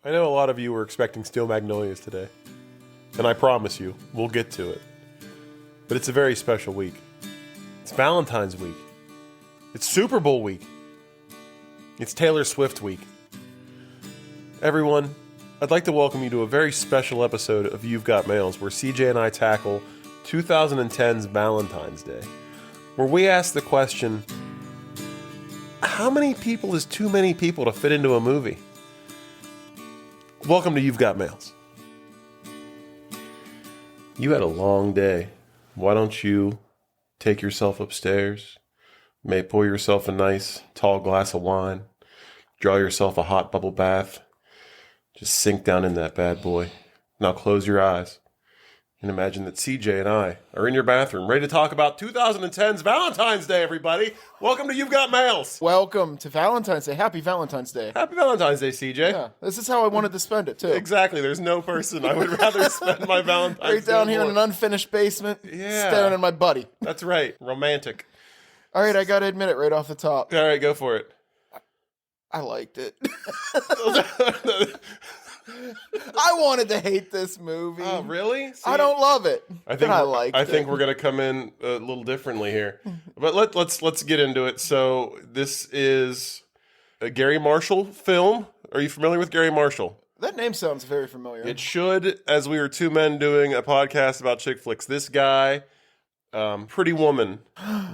I know a lot of you were expecting Steel Magnolias today, and I promise you, we'll get to it. But it's a very special week. It's Valentine's week. It's Super Bowl week. It's Taylor Swift week. Everyone, I'd like to welcome you to a very special episode of You've Got Mails, where CJ and I tackle 2010's Valentine's Day, where we ask the question, how many people is too many people to fit into a movie? Welcome to You've Got Mails. You had a long day. Why don't you take yourself upstairs, pour yourself a nice tall glass of wine, draw yourself a hot bubble bath, just sink down in that bad boy. Now close your eyes and imagine that CJ and I are in your bathroom ready to talk about 2010's Valentine's Day, everybody. Welcome to You've Got Mails. Welcome to Valentine's Day. Happy Valentine's Day. Happy Valentine's Day, CJ. Yeah, this is how I wanted to spend it, too. Exactly. There's no person I would rather spend my Valentine's Day right down here more. in an unfinished basement, staring at my buddy. That's right. Romantic. All right, I got to admit it right off the top. All right, go for it. I liked it. I wanted to hate this movie. Oh, really? See, I don't love it. I think we're going to come in a little differently here. But let's get into it. So this is a Gary Marshall film. Are you familiar with Gary Marshall? That name sounds very familiar. It should, as we were two men doing a podcast about chick flicks. This guy, Pretty Woman,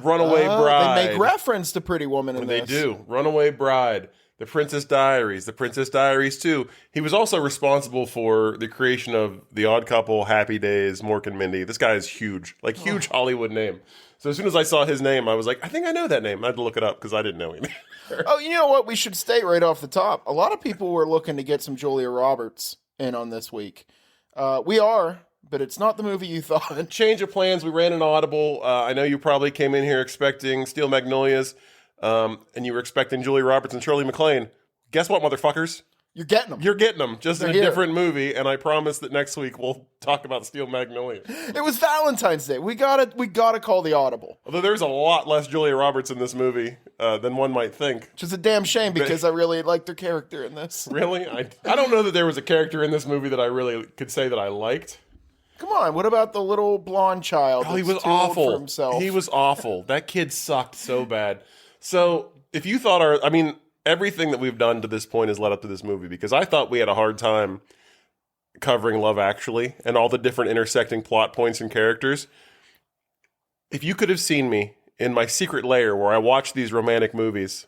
Runaway Bride. They make reference to Pretty Woman in this. They do. Runaway Bride. The Princess Diaries, The Princess Diaries 2. He was also responsible for the creation of The Odd Couple, Happy Days, Mork and Mindy. This guy is huge, huge Hollywood name. So as soon as I saw his name, I was like, I think I know that name. I had to look it up because I didn't know him. Oh, you know what? We should state right off the top. A lot of people were looking to get some Julia Roberts in on this week. We are, but it's not the movie you thought. Change of plans. We ran an Audible. I know you probably came in here expecting Steel Magnolias. And you were expecting Julia Roberts and Shirley MacLaine. Guess what, motherfuckers? You're getting them. You're getting them, just They're in a here. different movie. And I promise that next week we'll talk about Steel Magnolias. It was Valentine's Day. We gotta call the audible. Although there's a lot less Julia Roberts in this movie than one might think. Which is a damn shame because I really liked her character in this. Really? I don't know that there was a character in this movie that I really could say that I liked. Come on, what about the little blonde child? Oh, he was that's too old awful. for himself? He was awful. That kid sucked so bad. So if you thought everything that we've done to this point has led up to this movie, because I thought we had a hard time covering Love Actually and all the different intersecting plot points and characters. If you could have seen me in my secret lair where I watched these romantic movies,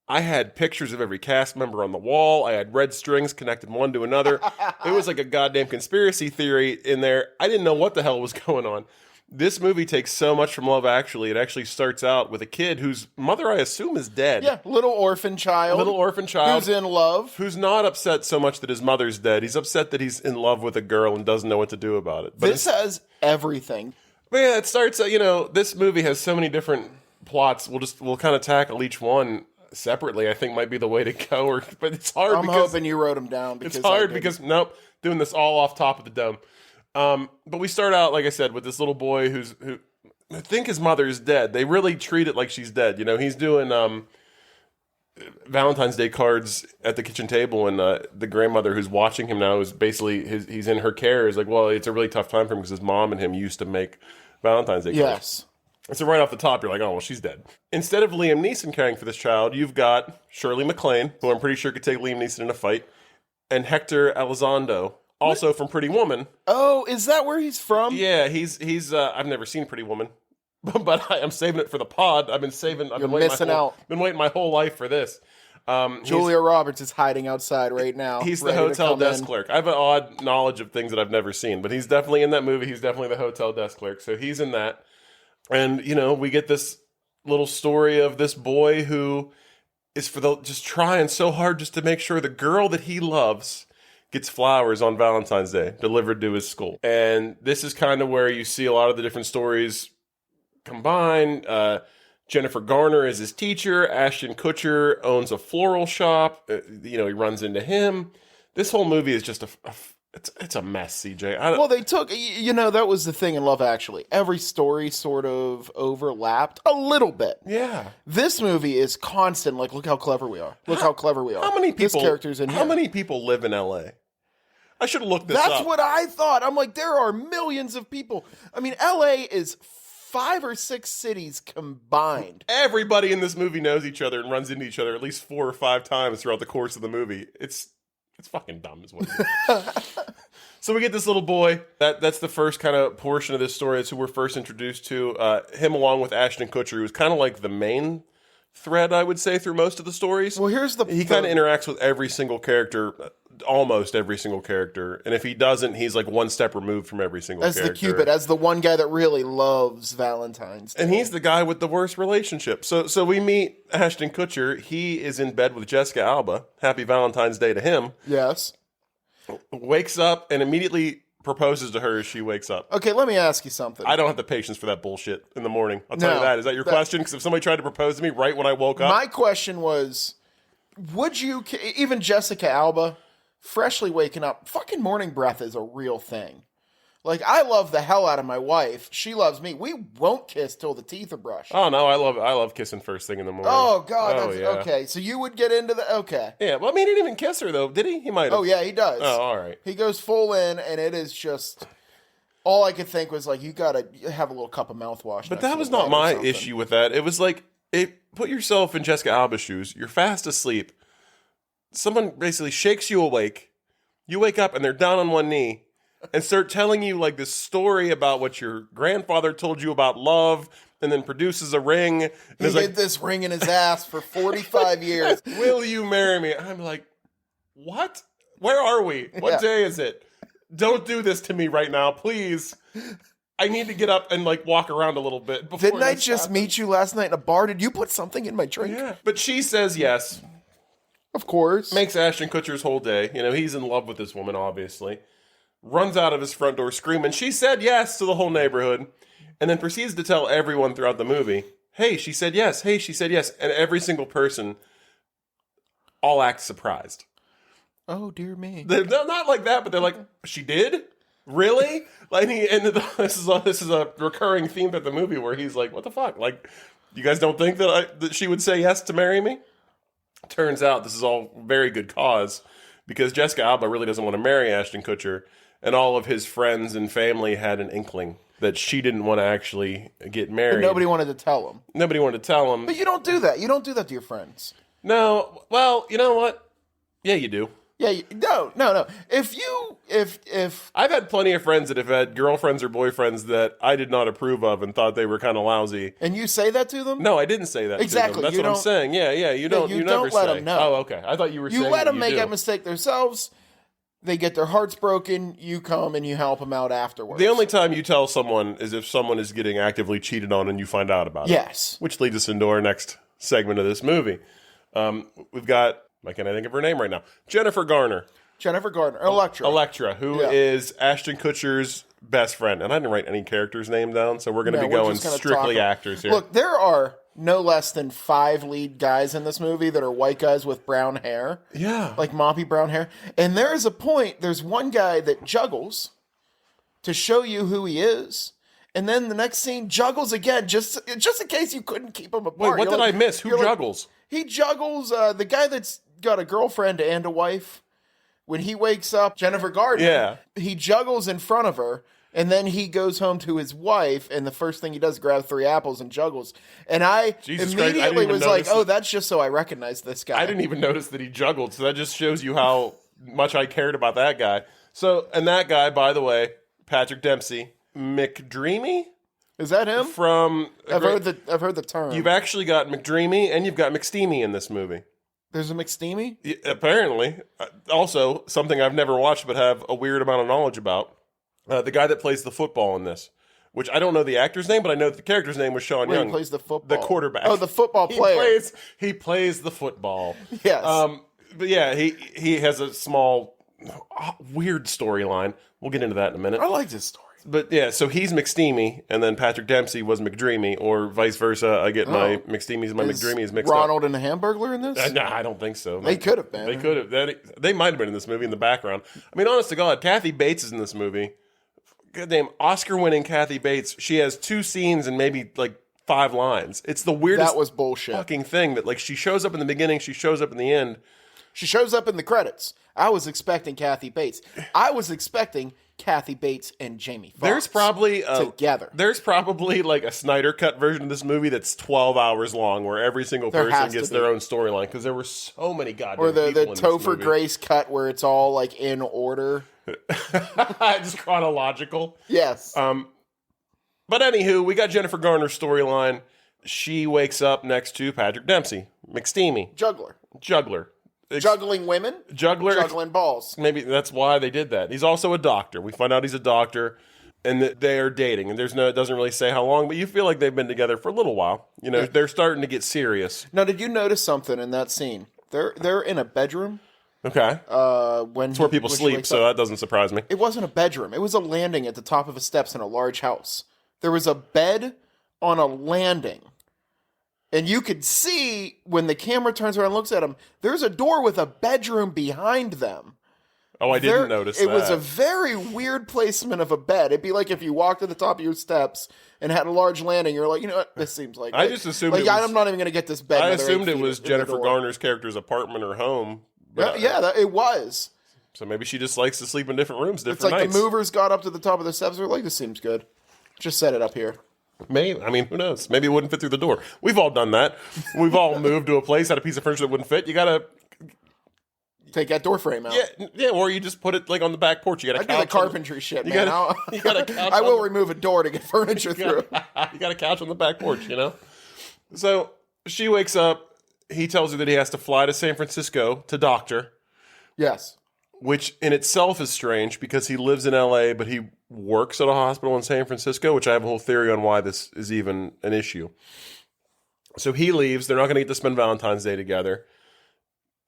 I had pictures of every cast member on the wall. I had red strings connected one to another. It was like a goddamn conspiracy theory in there. I didn't know what the hell was going on. This movie takes so much from Love Actually. It actually starts out with a kid whose mother, I assume, is dead. Yeah, little orphan child. Who's in love. Who's not upset so much that his mother's dead. He's upset that he's in love with a girl and doesn't know what to do about it. But this has everything. But yeah, it starts, this movie has so many different plots. We'll kind of tackle each one separately, I think might be the way to go. But it's hard I'm hoping you wrote them down. It's hard because, nope, doing this all off top of the dome. But we start out, like I said, with this little boy who I think his mother is dead. They really treat it like she's dead. He's doing Valentine's Day cards at the kitchen table, and the grandmother who's watching him now is basically he's in her care. Is like, well, it's a really tough time for him because his mom and him used to make Valentine's Day cards. Yes. And so right off the top, you're like, oh, well, she's dead. Instead of Liam Neeson caring for this child, you've got Shirley MacLaine, who I'm pretty sure could take Liam Neeson in a fight, and Hector Elizondo, also from Pretty Woman. Oh, is that where he's from? Yeah, he's. I've never seen Pretty Woman, but I'm saving it for the pod. I've been saving. You're missing out. Been waiting my whole life for this. Julia Roberts is hiding outside right now. He's the hotel desk clerk. I have an odd knowledge of things that I've never seen, but he's definitely in that movie. He's definitely the hotel desk clerk, so he's in that. And we get this little story of this boy who is just trying so hard just to make sure the girl that he loves gets flowers on Valentine's Day delivered to his school. And this is kind of where you see a lot of the different stories combine. Jennifer Garner is his teacher. Ashton Kutcher owns a floral shop. He runs into him. This whole movie is just It's a mess, CJ. Well, they took, that was the thing in Love Actually. Every story sort of overlapped a little bit. Yeah. This movie is constant. Like, look how clever we are. Look how clever we are. How many people? This character's in here. How many people live in L.A.? I should have looked this up. That's what I thought. I'm like, there are millions of people. I mean, L.A. is 5 or 6 cities combined. Everybody in this movie knows each other and runs into each other at least 4 or 5 times throughout the course of the movie. It's fucking dumb, is what it is. So we get this little boy. That's the first kind of portion of this story. That's who we're first introduced to. Him along with Ashton Kutcher, who's kind of like the main thread, I would say, through most of the stories. Well, he kind of interacts with every single character, almost every single character. And if he doesn't, he's like one step removed from every single character. As the Cupid, as the one guy that really loves Valentines Day. And he's the guy with the worst relationship. So we meet Ashton Kutcher. He is in bed with Jessica Alba. Happy Valentine's Day to him. Yes. Wakes up and immediately proposes to her as she wakes up. Okay, let me ask you something. I don't have the patience for that bullshit in the morning. I'll tell you that. Is that your question? Because if somebody tried to propose to me right when I woke up. My question was, would you, even Jessica Alba, freshly waking up, fucking morning breath is a real thing. Like, I love the hell out of my wife. She loves me. We won't kiss till the teeth are brushed. Oh, no, I love kissing first thing in the morning. Oh, God. Oh, yeah. Okay, so you would get into the... Okay. Yeah, well, I mean, he didn't even kiss her, though, did he? He might have. Oh, yeah, he does. Oh, all right. He goes full in, and it is just... All I could think was, like, you gotta have a little cup of mouthwash. But that was not my issue with that. It was like, put yourself in Jessica Alba's shoes. You're fast asleep. Someone basically shakes you awake. You wake up, and they're down on one knee and start telling you, like, this story about what your grandfather told you about love, and then produces a ring. And he hid this ring in his ass for 45 years. Will you marry me? I'm like, what? Where are we? What day is it? Don't do this to me right now, please. I need to get up and, like, walk around a little bit. Didn't I just meet you last night in a bar? Did you put something in my drink? Yeah. But she says yes. Of course. Makes Ashton Kutcher's whole day. You know, he's in love with this woman, obviously. Runs out of his front door screaming, she said yes to the whole neighborhood. And then proceeds to tell everyone throughout the movie, hey, she said yes. Hey, she said yes. And every single person all acts surprised. Oh, dear me. They're not like that, but they're like, she did? Really? Like, this is a recurring theme throughout the movie where he's like, what the fuck? Like, you guys don't think that she would say yes to marry me? Turns out this is all very good cause because Jessica Alba really doesn't want to marry Ashton Kutcher, and all of his friends and family had an inkling that she didn't want to actually get married. But nobody wanted to tell him. Nobody wanted to tell him. But you don't do that. You don't do that to your friends. No. Well, you know what? Yeah, you do. Yeah, no. If I've had plenty of friends that have had girlfriends or boyfriends that I did not approve of and thought they were kind of lousy. And you say that to them? No, I didn't say that exactly. to them. That's what I'm saying. Yeah, you don't. You never let say. them know. Oh, okay. I thought you were saying you let them you make do. that mistake themselves. They get their hearts broken. You come and you help them out afterwards. The only time you tell someone is if someone is getting actively cheated on and you find out about it. Yes. Which leads us into our next segment of this movie. We've got, why can't I think of her name right now? Jennifer Garner. Electra, who is Ashton Kutcher's best friend. And I didn't write any character's name down, so we're going to be going strictly actors here. Look, there are no less than 5 lead guys in this movie that are white guys with brown hair. Yeah. Like moppy brown hair. And there is a point, there's one guy that juggles to show you who he is. And then the next scene juggles again, just in case you couldn't keep them apart. Wait, what did I miss? Who juggles? He juggles the guy that's got a girlfriend and a wife. When he wakes up, Jennifer Gardner, he juggles in front of her, and then he goes home to his wife, and the first thing he does is grab 3 apples and juggles. And I immediately was like, oh, that's just so I recognize this guy. I didn't even notice that he juggled, so that just shows you how much I cared about that guy. So, and that guy, by the way, Patrick Dempsey, McDreamy? Is that him? I've heard the term. You've actually got McDreamy and you've got McSteamy in this movie. There's a McSteamy? Yeah, apparently. Also, something I've never watched but have a weird amount of knowledge about. The guy that plays the football in this, which I don't know the actor's name, but I know the character's name was Sean Young. He plays the football. The quarterback. Oh, the football player. He plays the football. Yes. But yeah, he has a small, weird storyline. We'll get into that in a minute. I like this story. But yeah, so he's McSteamy, and then Patrick Dempsey was McDreamy, or vice versa. I get my McSteamy's and my McDreamy's mixed Ronald and the Hamburglar in this? No, I don't think so. They could have been. They could have. They might have been in this movie in the background. I mean, honest to God, Kathy Bates is in this movie. Good name, Oscar-winning Kathy Bates. She has 2 scenes and maybe like 5 lines. It's the weirdest That was bullshit. fucking thing that like she shows up in the beginning, she shows up in the end. She shows up in the credits. I was expecting Kathy Bates. I was expecting Kathy Bates and Jamie Foxx There's probably together. There's probably like a Snyder cut version of this movie that's 12 hours long, where every single person gets their own storyline, because there were so many goddamn or the people in Topher this movie. Grace cut where it's all like in order. Just chronological. Yes. But anywho, we got Jennifer Garner's storyline. She wakes up next to Patrick Dempsey, McSteamy, Juggler. Juggling women. Juggling balls. Maybe that's why they did that. He's also a doctor. We find out he's a doctor, and that they are dating. And it doesn't really say how long, but you feel like they've been together for a little while. You know, they're starting to get serious. Now, did you notice something in that scene? They're in a bedroom. Okay. It's where people sleep, so that doesn't surprise me. It wasn't a bedroom. It was a landing at the top of the steps in a large house. There was a bed on a landing. And you could see when the camera turns around and looks at them, there's a door with a bedroom behind them. Oh, I didn't notice that. It was a very weird placement of a bed. It'd be like if you walked to the top of your steps and had a large landing. You're like, you know what? This seems like... I just assumed I'm not even going to get this bed. I assumed it was Jennifer Garner's character's apartment or home. But it was. So maybe she just likes to sleep in different rooms, different nights. It's like nights. the movers got up to the top of the steps. They're like, this seems good. Just set it up here. Maybe. I mean, who knows? Maybe it wouldn't fit through the door. We've all done that. We've all moved to a place, had a piece of furniture that wouldn't fit. You gotta take that door frame out. Yeah, or you just put it like on the back porch. You got a couch. I do the carpentry shit, man. You got a couch. I will remove a door to get furniture through. You got a couch on the back porch, you know? So she wakes up. He tells her that he has to fly to San Francisco to doctor. Yes. Which in itself is strange because he lives in LA, but he works at a hospital in San Francisco, which I have a whole theory on why this is even an issue. So he leaves. They're not going to get to spend Valentine's Day together.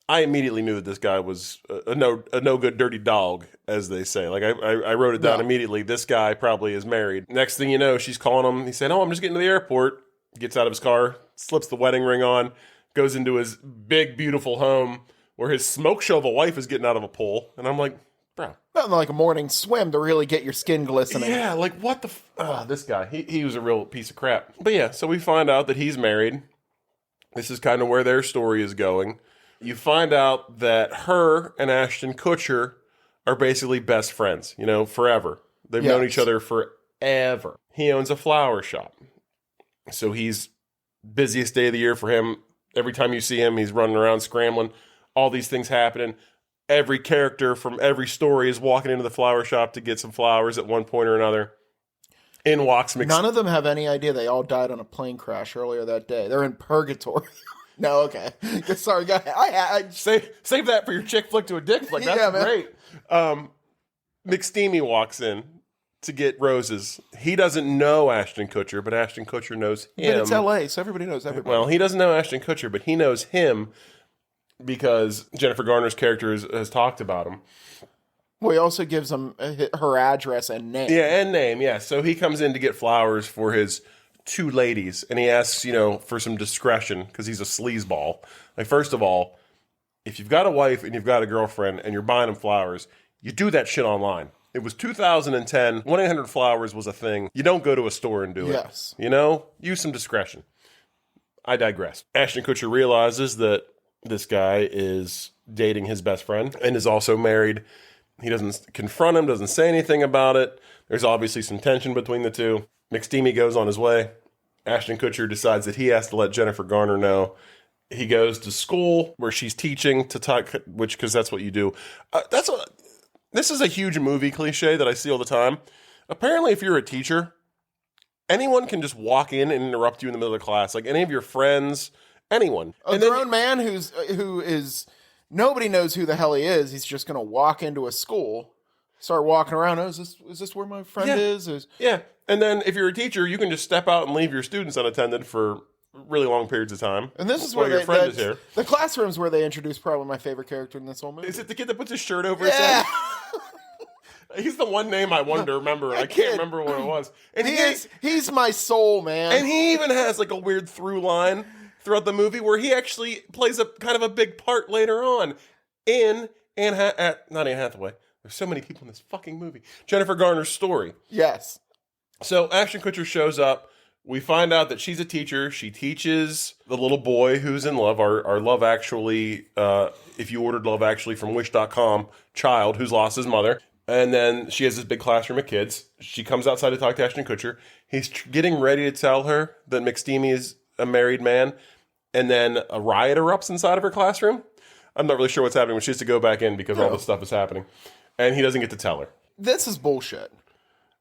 I immediately knew that this guy was a no good dirty dog, as they say. Like I wrote it down immediately. This guy probably is married. Next thing you know, she's calling him. He said, "Oh, I'm just getting to the airport." Gets out of his car, slips the wedding ring on, goes into his big, beautiful home where his smoke show of a wife is getting out of a pool. And I'm like, bro. Nothing like a morning swim to really get your skin glistening. Yeah, like what the... this guy, he was a real piece of crap. But yeah, so we find out that he's married. This is kind of where their story is going. You find out that her and Ashton Kutcher are basically best friends, you know, forever. They've known each other forever. He owns a flower shop. So he's busiest day of the year for him. Every time you see him, he's running around scrambling. All these things happening. Every character from every story is walking into the flower shop to get some flowers at one point or another. In walks None of them have any idea they all died on a plane crash earlier that day. They're in purgatory. No, okay. Sorry, go ahead. Save that for your chick flick to a dick flick. That's great. McSteamy walks in to get roses. He doesn't know Ashton Kutcher, but Ashton Kutcher knows him. But it's LA, so everybody knows everybody. Well, he doesn't know Ashton Kutcher, but he knows him because Jennifer Garner's character has talked about him. Well, he also gives him her address and name. Yeah, and name, yeah. So he comes in to get flowers for his 2 ladies, and he asks, for some discretion because he's a sleazeball. Like, first of all, if you've got a wife and you've got a girlfriend and you're buying them flowers, you do that shit online. It was 2010. 1-800-Flowers was a thing. You don't go to a store and do it. Yes. Use some discretion. I digress. Ashton Kutcher realizes that this guy is dating his best friend and is also married. He doesn't confront him, doesn't say anything about it. There's obviously some tension between the two. McSteamy goes on his way. Ashton Kutcher decides that he has to let Jennifer Garner know. He goes to school where she's teaching to talk, because that's what you do. This is a huge movie cliche that I see all the time. Apparently, if you're a teacher, anyone can just walk in and interrupt you in the middle of the class. Like any of your friends, anyone. A grown man who is nobody knows who the hell he is. He's just going to walk into a school, start walking around. Oh, is this where my friend is? Yeah. And then if you're a teacher, you can just step out and leave your students unattended for really long periods of time. And this is where your friend is here. The classroom's where they introduce probably my favorite character in this whole movie. Is it the kid that puts his shirt over his head? He's the one name I wanted to remember, and I can't remember what it was. And he's my soul, man. And he even has like a weird through line throughout the movie where he actually plays a kind of a big part later on in not Anne Hathaway. There's so many people in this fucking movie. Jennifer Garner's story. Yes. So Ashton Kutcher shows up. We find out that she's a teacher. She teaches the little boy who's in love, our Love Actually, if you ordered Love Actually from Wish.com, child who's lost his mother. And then she has this big classroom of kids. She comes outside to talk to Ashton Kutcher. He's getting ready to tell her that McSteamy is a married man. And then a riot erupts inside of her classroom. I'm not really sure what's happening when she has to go back in because all this stuff is happening. And he doesn't get to tell her. This is bullshit.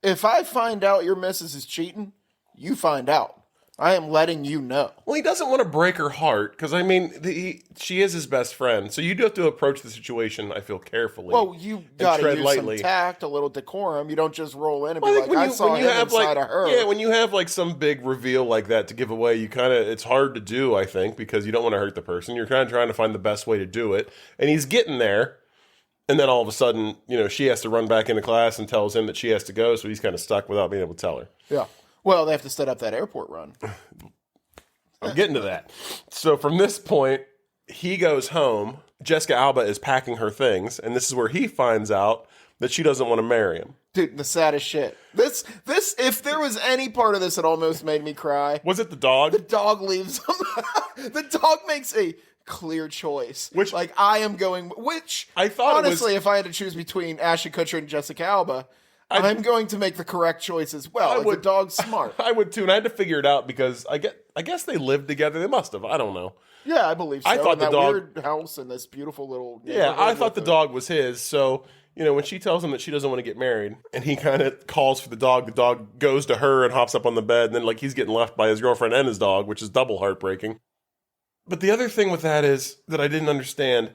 If I find out your missus is cheating, you find out. I am letting you know. Well, he doesn't want to break her heart because, I mean, she is his best friend. So you do have to approach the situation, I feel, carefully. Well, you got to use lightly. Some tact, a little decorum. You don't just roll in and be like, I saw him inside of her. Yeah, when you have like some big reveal like that to give away, it's hard to do, I think, because you don't want to hurt the person. You're kind of trying to find the best way to do it. And he's getting there. And then all of a sudden, she has to run back into class and tells him that she has to go. So he's kind of stuck without being able to tell her. Yeah. Well, they have to set up that airport run. I'm getting to that. So from this point, he goes home. Jessica Alba is packing her things. And this is where he finds out that she doesn't want to marry him. Dude, the saddest shit. This, if there was any part of this that almost made me cry. Was it the dog? The dog leaves him. The dog makes a clear choice. Which I am going, I thought honestly, if I had to choose between Ashton Kutcher and Jessica Alba, I'm going to make the correct choice as well. The dog's smart. I would too, and I had to figure it out because I guess they lived together. They must have. I don't know. Yeah, I believe so. I thought the dog weird house and this beautiful little. Yeah, I thought the dog was his. So when she tells him that she doesn't want to get married, and he kind of calls for the dog goes to her and hops up on the bed, and then he's getting left by his girlfriend and his dog, which is double heartbreaking. But the other thing with that is that I didn't understand.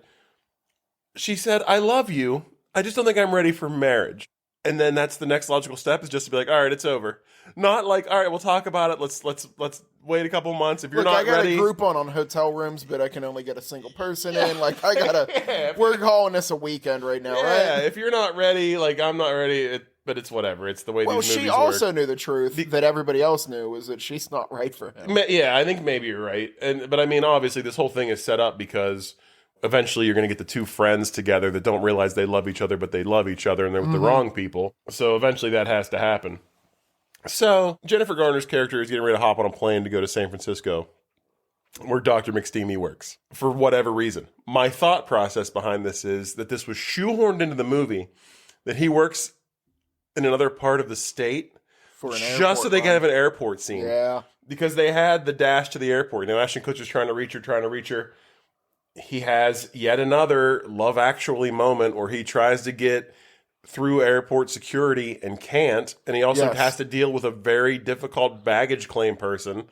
She said, "I love you. I just don't think I'm ready for marriage." And then that's the next logical step is just to be like, all right, it's over. Not like, all right, we'll talk about it. Let's wait a couple months. If you're not ready. I got a Groupon on hotel rooms, but I can only get a single person in. We're calling this a weekend right now, right? Yeah, if you're not ready, I'm not ready, but it's whatever. It's the way these movies work. Well, she also knew the truth that everybody else knew was that she's not right for him. Yeah, I think maybe you're right. But I mean, obviously, this whole thing is set up because eventually you're going to get the two friends together that don't realize they love each other, but they love each other and they're with the wrong people. So eventually that has to happen. So Jennifer Garner's character is getting ready to hop on a plane to go to San Francisco, where Dr. McSteamy works, for whatever reason. My thought process behind this is that this was shoehorned into the movie, that he works in another part of the state just so they can have an airport scene. Yeah. Because they had the dash to the airport. Ashton Kutcher's trying to reach her. He has yet another Love Actually moment where he tries to get through airport security and can't. And he also has to deal with a very difficult baggage claim person.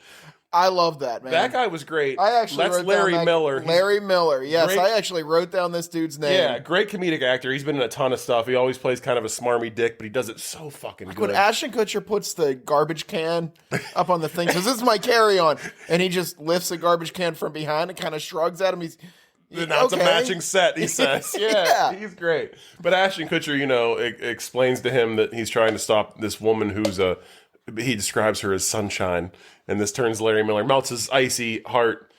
I love that, man. That guy was great. That's Larry Miller. Larry Miller, yes. Great. I actually wrote down this dude's name. Yeah, great comedic actor. He's been in a ton of stuff. He always plays kind of a smarmy dick, but he does it so fucking good. When Ashton Kutcher puts the garbage can up on the thing, says, "This is my carry-on," and he just lifts a garbage can from behind and kind of shrugs at him. Now it's a matching set, he says. Yeah, he's great. But Ashton Kutcher, explains to him that he's trying to stop this woman he describes her as sunshine. And this turns Larry Miller, melts his icy heart,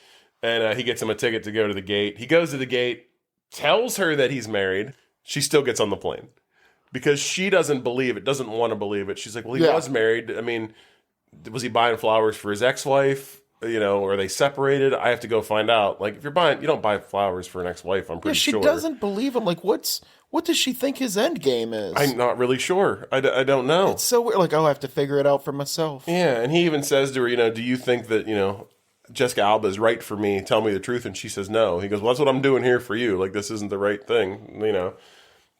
and he gets him a ticket to go to the gate. He goes to the gate, tells her that he's married. She still gets on the plane because she doesn't believe it, doesn't want to believe it. She's like, well, he was married. I mean, was he buying flowers for his ex-wife? Are they separated? I have to go find out. If you're buying, you don't buy flowers for an ex-wife, I'm pretty sure. She doesn't believe him. What does she think his end game is? I'm not really sure. I don't know. It's so weird. I have to figure it out for myself. Yeah, and he even says to her, do you think that, Jessica Alba is right for me? Tell me the truth. And she says no. He goes, well, that's what I'm doing here for you. This isn't the right thing,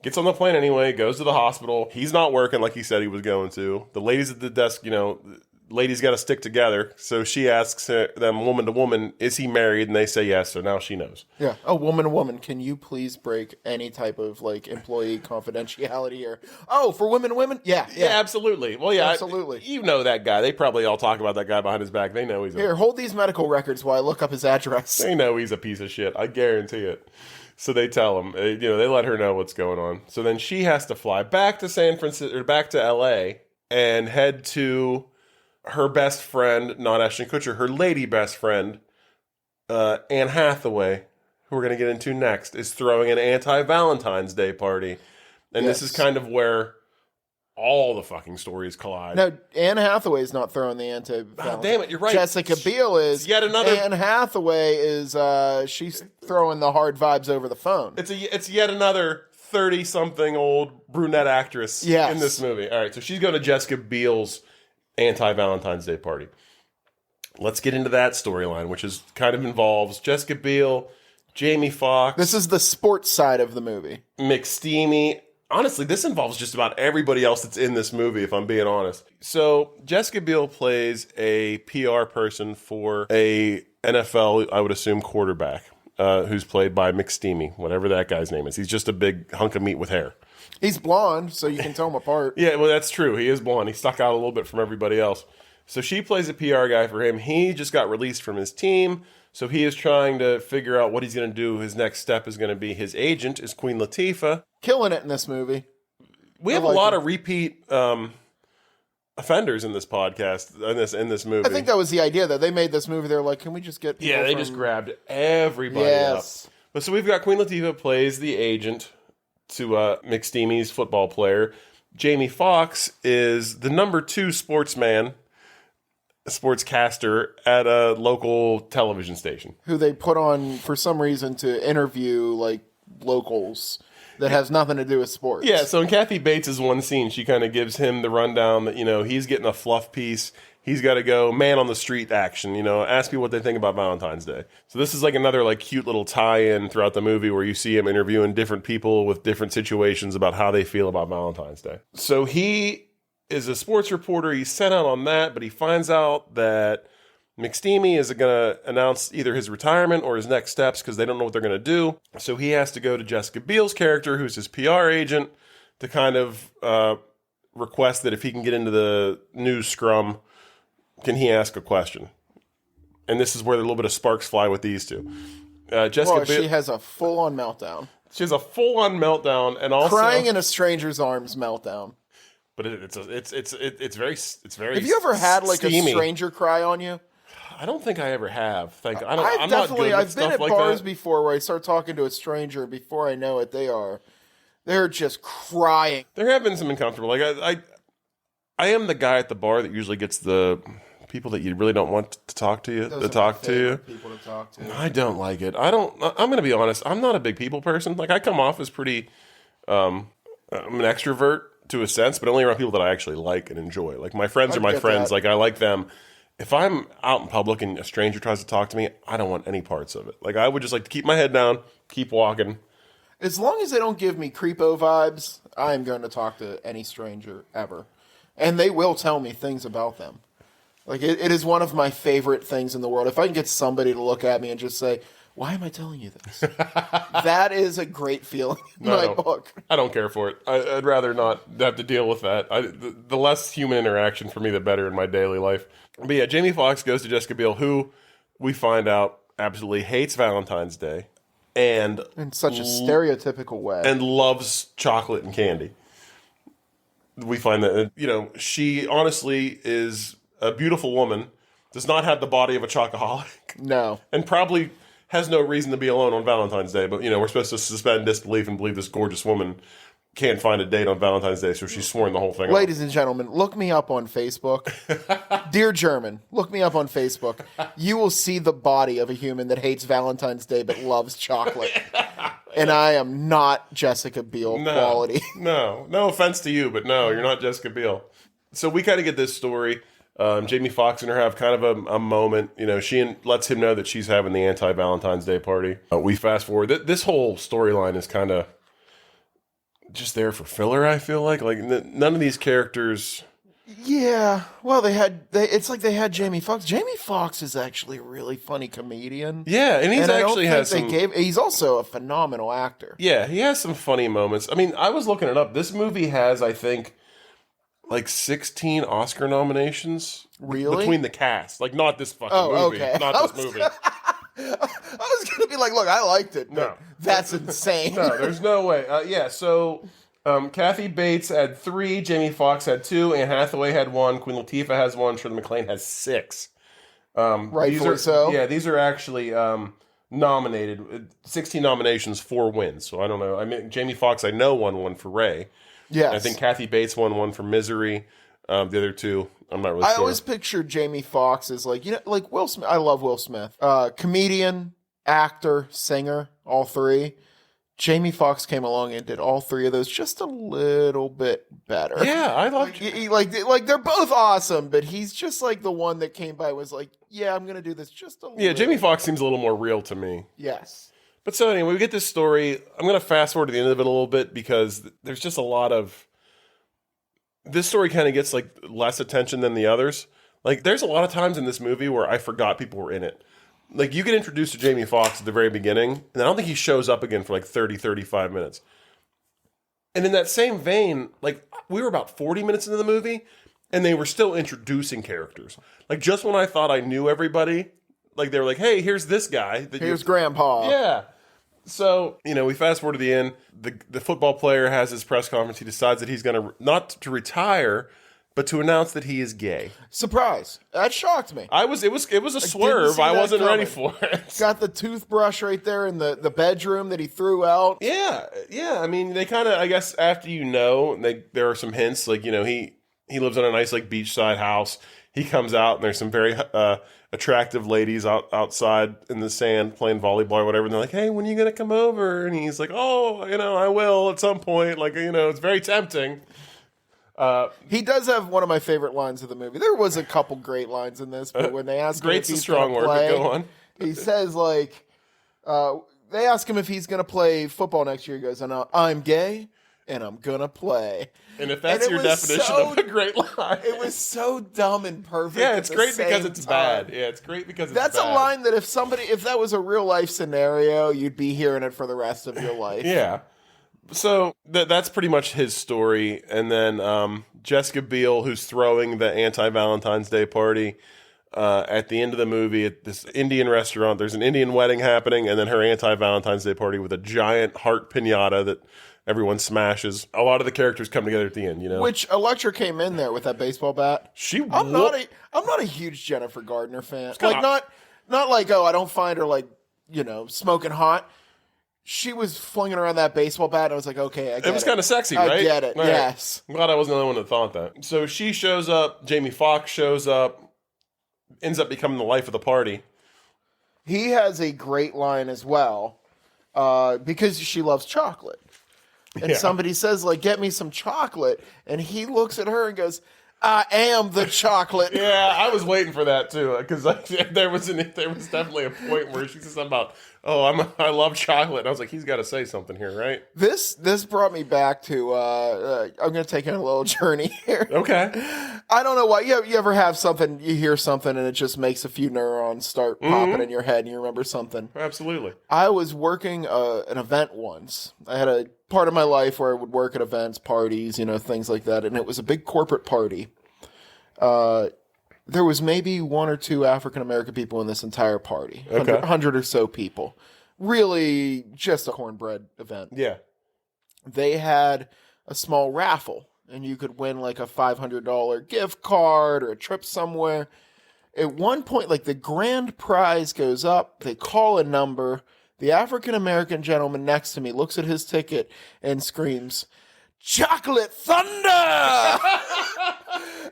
Gets on the plane anyway, goes to the hospital. He's not working like he said he was going to. The ladies at the desk, ladies got to stick together. So she asks them woman to woman, is he married? And they say yes. So now she knows. Yeah. Oh, woman to woman. Can you please break any type of employee confidentiality here? Oh, for women to women? Yeah. Absolutely. Well, yeah. Absolutely. That guy. They probably all talk about that guy behind his back. They know he's Here, hold these medical records while I look up his address. They know he's a piece of shit. I guarantee it. So they tell him, they let her know what's going on. So then she has to fly back to San Francisco, or back to L.A., and head to her best friend, not Ashton Kutcher, her lady best friend, Anne Hathaway, who we're going to get into next, is throwing an anti-Valentine's Day party. And This is kind of where all the fucking stories collide. No, Anne Hathaway is not throwing the anti-Valentine's. Damn it, you're right. Jessica Biel is. It's yet another. Anne Hathaway is, she's throwing the hard vibes over the phone. It's yet another 30-something old brunette actress in this movie. All right, so she's going to Jessica Biel's anti-Valentine's Day party. Let's get into that storyline, which is kind of involves Jessica Biel, Jamie Foxx. This is the sports side of the movie. McSteamy. Honestly, this involves just about everybody else that's in this movie, if I'm being honest. So Jessica Biel plays a PR person for a NFL, I would assume, quarterback, who's played by McSteamy, whatever that guy's name is. He's just a big hunk of meat with hair. He's blonde, so you can tell him apart. Yeah, well, that's true. He is blonde. He stuck out a little bit from everybody else. So she plays a PR guy for him. He just got released from his team, so he is trying to figure out what he's going to do. His next step is going to be his agent is Queen Latifah. Killing it in this movie. We have a lot of repeat offenders in this podcast, in this movie. I think that was the idea, though. They made this movie. They're like, can we just get people they just grabbed everybody up. But so we've got Queen Latifah plays the agent to McSteamy's football player. Jamie Foxx is the number 2 sportscaster at a local television station. Who they put on, for some reason, to interview, like, locals that has nothing to do with sports. Yeah, so in Kathy Bates' one scene, she kind of gives him the rundown that, he's getting a fluff piece. He's got to go man on the street action, ask people what they think about Valentine's Day. So this is like another like cute little tie-in throughout the movie where you see him interviewing different people with different situations about how they feel about Valentine's Day. So he is a sports reporter. He's sent out on that, but he finds out that McSteamy is going to announce either his retirement or his next steps because they don't know what they're going to do. So he has to go to Jessica Biel's character, who's his PR agent, to kind of request that if he can get into the news scrum, can he ask a question? And this is where a little bit of sparks fly with these two. She has a full-on meltdown. She has a full-on meltdown, and also crying in a stranger's arms meltdown. But it's very. Have you ever had like steamy. A stranger cry on you? I don't think I ever have. I've been at bars before where I start talking to a stranger before I know it. They're just crying. There have been some uncomfortable. Like I am the guy at the bar that usually gets the people that you really don't want to talk to you. People to talk to. I don't like it. I'm going to be honest. I'm not a big people person. Like I come off as pretty. I'm an extrovert to a sense, but only around people that I actually like and enjoy. Like my friends are my friends. Like I like them. If I'm out in public and a stranger tries to talk to me, I don't want any parts of it. Like I would just like to keep my head down, keep walking. As long as they don't give me creepo vibes, I am going to talk to any stranger ever. And they will tell me things about them. Like it is one of my favorite things in the world. If I can get somebody to look at me and just say, "Why am I telling you this?" That is a great feeling in my book. I don't care for it. I'd rather not have to deal with that. The less human interaction for me, the better in my daily life. But yeah, Jamie Foxx goes to Jessica Biel, who we find out absolutely hates Valentine's Day. And in such a stereotypical way. And loves chocolate and candy. We find that, she honestly is a beautiful woman, does not have the body of a chocoholic. No. And probably has no reason to be alone on Valentine's Day. But, we're supposed to suspend disbelief and believe this gorgeous woman can't find a date on Valentine's Day, so she's sworn the whole thing Ladies and gentlemen, look me up on Facebook. Dear German, look me up on Facebook. You will see the body of a human that hates Valentine's Day but loves chocolate. And I am not Jessica Biel quality. No offense to you, but no, you're not Jessica Biel. So we kind of get this story. Jamie Foxx and her have kind of a moment. She lets him know that she's having the anti-Valentine's Day party. We fast forward. This whole storyline is kind of just there for filler, I feel like. Like, none of these characters... Yeah, well, it's like they had Jamie Foxx. Jamie Foxx is actually a really funny comedian. Yeah, and he's also a phenomenal actor. Yeah, he has some funny moments. I mean, I was looking it up. This movie has, I think, like 16 Oscar nominations. Really? Between the cast. Like, not this fucking movie. Okay. Not this movie. was gonna be like, look, I liked it. No. That's insane. No, there's no way. So Kathy Bates had 3, Jamie Foxx had 2, Anne Hathaway had 1, Queen Latifah has 1, Shirley MacLaine has 6. Rightfully so. Yeah, these are actually nominated. 16 nominations, 4 wins. So I don't know. I mean, Jamie Foxx, I know, won one for Ray. Yes. I think Kathy Bates won one for Misery. The other 2, I'm not really sure. I always pictured Jamie Foxx as like Will Smith. I love Will Smith. Comedian, actor, singer, all 3. Jamie Foxx came along and did all 3 of those just a little bit better. Yeah, I love like they're both awesome, but he's just like the one that came by was like, yeah, I'm gonna do this just a little. Yeah, Jamie Foxx seems a little more real to me. Yes. But so anyway, we get this story. I'm going to fast forward to the end of it a little bit because there's just a lot of... This story kind of gets like less attention than the others. Like there's a lot of times in this movie where I forgot people were in it. Like you get introduced to Jamie Foxx at the very beginning, and I don't think he shows up again for like 30, 35 minutes. And in that same vein, like we were about 40 minutes into the movie, and they were still introducing characters. Like just when I thought I knew everybody, like they were like, hey, here's this guy. Here's Grandpa. Yeah. So, we fast forward to the end. The football player has his press conference. He decides that he's going to, not to retire, but to announce that he is gay. Surprise. That shocked me. It was a swerve. I wasn't ready for it. Got the toothbrush right there in the bedroom that he threw out. Yeah. I mean, they kind of, I guess, after there are some hints. Like, he lives on a nice, like, beachside house. He comes out, and there's some very attractive ladies outside in the sand playing volleyball or whatever. And they're like, hey, when are you going to come over? And he's like, oh, I will at some point. Like, it's very tempting. He does have one of my favorite lines of the movie. There was a couple great lines in this, but when they ask him if great's a he's strong word, but go on. He says, like, they ask him if he's going to play football next year. He goes, I'm gay, and I'm going to play. And if that's your definition of a great line. It was so dumb and perfect. Yeah, it's great because it's bad. Yeah, it's great because it's bad. That's a line that if that was a real life scenario, you'd be hearing it for the rest of your life. Yeah. So that's pretty much his story. And then Jessica Biel, who's throwing the anti-Valentine's Day party at the end of the movie at this Indian restaurant. There's an Indian wedding happening, and then her anti-Valentine's Day party with a giant heart piñata that everyone smashes. A lot of the characters come together at the end, Which Electra came in there with that baseball bat. I'm not a huge Jennifer Gardner fan. Like not like, oh, I don't find her like, smoking hot. She was flinging around that baseball bat, and I was like, okay, I get it. It was kind of sexy, right? I get it, right. Yes. I'm glad I wasn't the only one that thought that. So she shows up, Jamie Foxx shows up, ends up becoming the life of the party. He has a great line as well, because she loves chocolate. And somebody says, like, get me some chocolate. And he looks at her and goes, I am the chocolate. Yeah, I was waiting for that, too. Because there was definitely a point where she said something about, I love chocolate. And I was like, he's got to say something here, right? This brought me back to, I'm going to take you on a little journey here. Okay. I don't know why. You ever have something, you hear something, and it just makes a few neurons start popping in your head, and you remember something. Absolutely. I was working an event once. I had a part of my life where I would work at events, parties, things like that, and it was a big corporate party. There was maybe 1 or 2 African-American people in this entire party. 100 or so people. Really just a cornbread event. Yeah. They had a small raffle, and you could win like a $500 gift card or a trip somewhere. At one point, like the grand prize goes up, they call a number. The African-American gentleman next to me looks at his ticket and screams, "Chocolate Thunder!"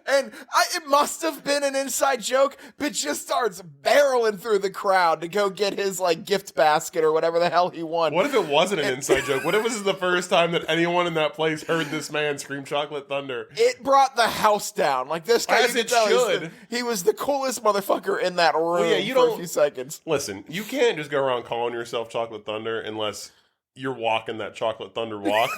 And it must have been an inside joke, but just starts barreling through the crowd to go get his like gift basket or whatever the hell he won. What if it wasn't an inside joke? What if this is the first time that anyone in that place heard this man scream "Chocolate Thunder"? It brought the house down. Like this guy, as it should. He was the coolest motherfucker in that room for a few seconds. Listen, you can't just go around calling yourself Chocolate Thunder unless you're walking that Chocolate Thunder walk.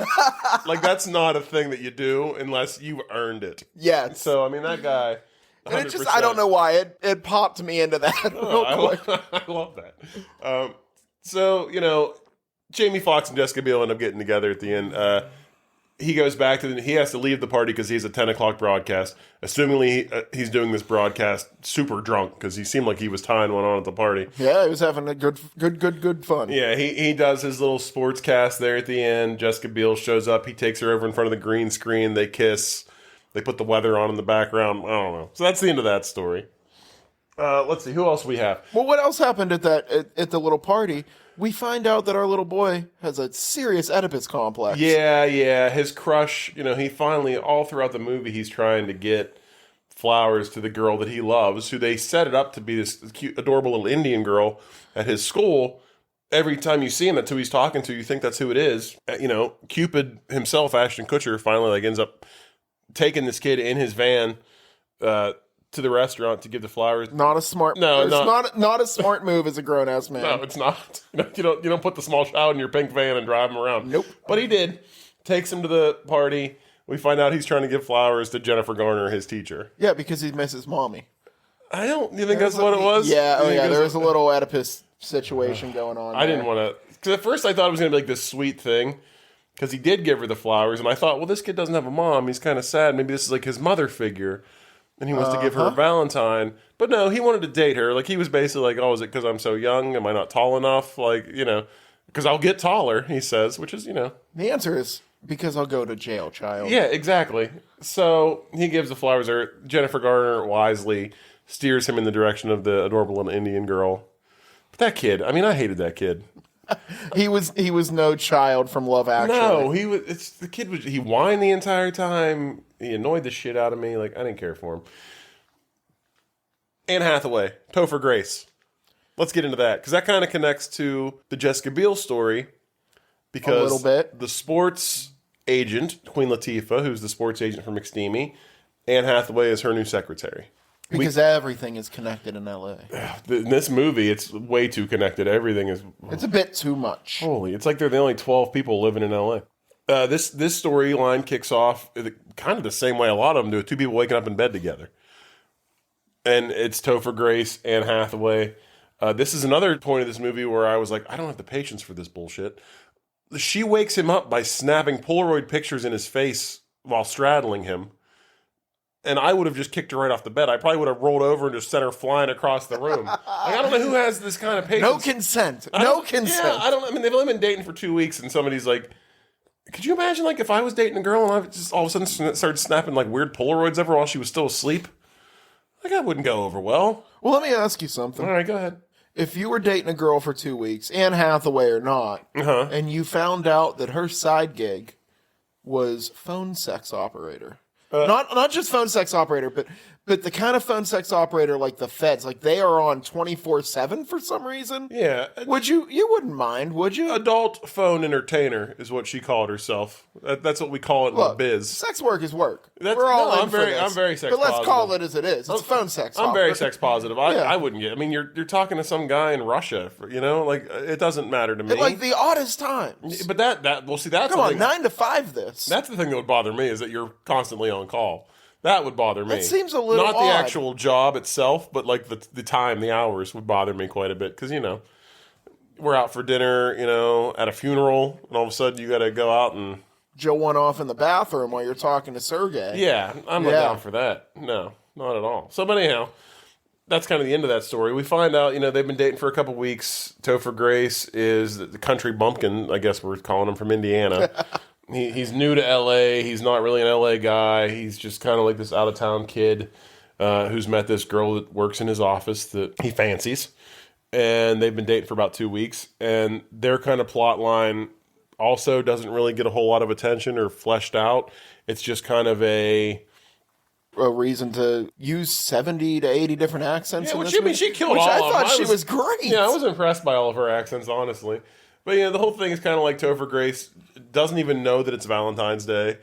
Like, that's not a thing that you do unless you've earned it. Yes. So, I mean, that guy, 100%. And it just, I don't know why, it popped me into that real quick. I love that. So, Jamie Foxx and Jessica Biel end up getting together at the end. he goes back to he has to leave the party because he has a 10 o'clock broadcast. Assumingly, he's doing this broadcast super drunk because he seemed like he was tying one on at the party. Yeah, he was having a good fun. Yeah, he does his little sports cast there at the end. Jessica Biel shows up. He takes her over in front of the green screen. They kiss. They put the weather on in the background. I don't know. So that's the end of that story. Let's see. Who else we have? Well, what else happened at the little party? We find out that our little boy has a serious Oedipus complex. Yeah. His crush, he finally, all throughout the movie, he's trying to get flowers to the girl that he loves, who they set it up to be this cute, adorable little Indian girl at his school. Every time you see him, that's who he's talking to. You think that's who it is. Cupid himself, Ashton Kutcher, finally ends up taking this kid in his van to the restaurant to give the flowers. Not a smart. No, not a smart move as a grown ass man. No, it's not. You don't put the small child in your pink van and drive him around. Nope. But he did. Takes him to the party. We find out he's trying to give flowers to Jennifer Garner, his teacher. Yeah, because he misses mommy. You think that's what it was? Yeah. There was a little Oedipus situation going on. I didn't want to. Because at first I thought it was going to be like this sweet thing. Because he did give her the flowers, and I thought, well, this kid doesn't have a mom. He's kind of sad. Maybe this is like his mother figure. And he wants to give her a Valentine. But no, he wanted to date her. Like, he was basically like, oh, is it because I'm so young? Am I not tall enough? Like, because I'll get taller, he says, which is, The answer is, because I'll go to jail, child. Yeah, exactly. So he gives the flowers. Jennifer Garner wisely steers him in the direction of the adorable little Indian girl. But that kid, I hated that kid. He was no child from Love Actually. No, he whined the entire time. He annoyed the shit out of me. Like, I didn't care for him. Anne Hathaway, Topher Grace. Let's get into that, because that kind of connects to the Jessica Biel story. Because a little bit. The sports agent, Queen Latifah, who's the sports agent for McSteamy, Anne Hathaway is her new secretary. Because everything is connected in L.A. In this movie, it's way too connected. Everything is... It's a bit too much. Holy, it's like they're the only 12 people living in L.A. This storyline kicks off kind of the same way a lot of them do. Two people waking up in bed together. And it's Topher Grace, Anne Hathaway. This is another point of this movie where I was like, I don't have the patience for this bullshit. She wakes him up by snapping Polaroid pictures in his face while straddling him. And I would have just kicked her right off the bed. I probably would have rolled over and just sent her flying across the room. I don't know who has this kind of patience. No consent. No consent. Yeah, I don't. They've only been dating for 2 weeks, and somebody's like, could you imagine, like, if I was dating a girl and I just all of a sudden started snapping, like, weird Polaroids ever while she was still asleep? Like, that wouldn't go over well. Well, let me ask you something. All right, go ahead. If you were dating a girl for 2 weeks, Anne Hathaway or not, and you found out that her side gig was phone sex operator. Not just phone sex operator, but the kind of phone sex operator like the feds, like they are on 24/7 for some reason. Yeah. You wouldn't mind, would you? Adult phone entertainer is what she called herself. That's what we call it in the biz. Sex work is work. We're all I'm in for very this. I'm very sex But let's positive. call it as it is. It's phone sex. I'm very sex positive. I wouldn't get. You're talking to some guy in Russia. Like, it doesn't matter to me. At like the oddest times. But that's Come on, 9 to 5 this. That's the thing that would bother me, is that you're constantly on call. That would bother me. That seems a little Not odd. the actual job itself, but like the time, the hours would bother me quite a bit. Because, we're out for dinner, at a funeral, and all of a sudden you got to go out and... Joe one off in the bathroom while you're talking to Sergey. Yeah, I'm not down for that. No, not at all. So, but anyhow, that's kind of the end of that story. We find out, they've been dating for a couple weeks. Topher Grace is the country bumpkin, I guess we're calling him, from Indiana. He's new to L.A. He's not really an L.A. guy. He's just kind of like this out-of-town kid who's met this girl that works in his office that he fancies. And they've been dating for about 2 weeks. And their kind of plot line also doesn't really get a whole lot of attention or fleshed out. It's just kind of a reason to use 70 to 80 different accents. Yeah, in this she killed which all I of them. thought she was great. Yeah, I was impressed by all of her accents, honestly. But, the whole thing is kind of like Topher Grace doesn't even know that it's Valentine's Day,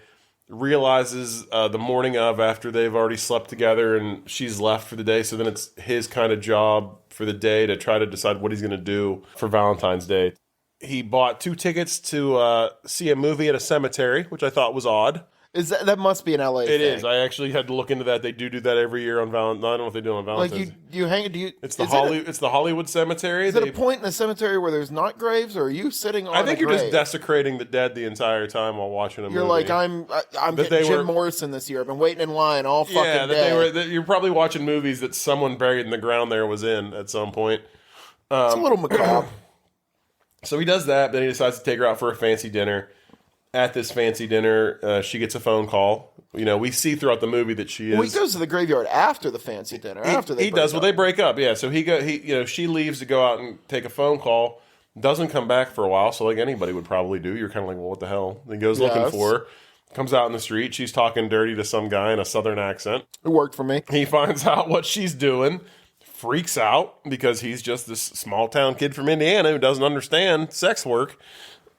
realizes the morning of, after they've already slept together and she's left for the day, so then it's his kind of job for the day to try to decide what he's going to do for Valentine's Day. He bought 2 tickets to see a movie at a cemetery, which I thought was odd. Is that must be an LA It thing. is. I actually had to look into that. They do that every year on Valentine. I don't know if they do it on Valentine's. Like you hang. Do you? It's the Hollywood Cemetery. Is it a point in the cemetery where there's not graves, or are you sitting on? I think a you're grave? just desecrating the dead the entire time while watching a movie. You're like, I'm getting Jim Morrison this year. I've been waiting in line all fucking day. You're probably watching movies that someone buried in the ground there was in at some point. It's a little macabre. So he does that, then he decides to take her out for a fancy dinner. At this fancy dinner, she gets a phone call. You know, we see throughout the movie that she is. Well, he goes to the graveyard after the fancy dinner. He does. Well, they break up. Yeah. So she leaves to go out and take a phone call. Doesn't come back for a while. So like anybody would probably do. You're kind of like, well, what the hell? He goes looking for her. Comes out in the street. She's talking dirty to some guy in a southern accent. It worked for me. He finds out what she's doing. Freaks out because he's just this small town kid from Indiana who doesn't understand sex work.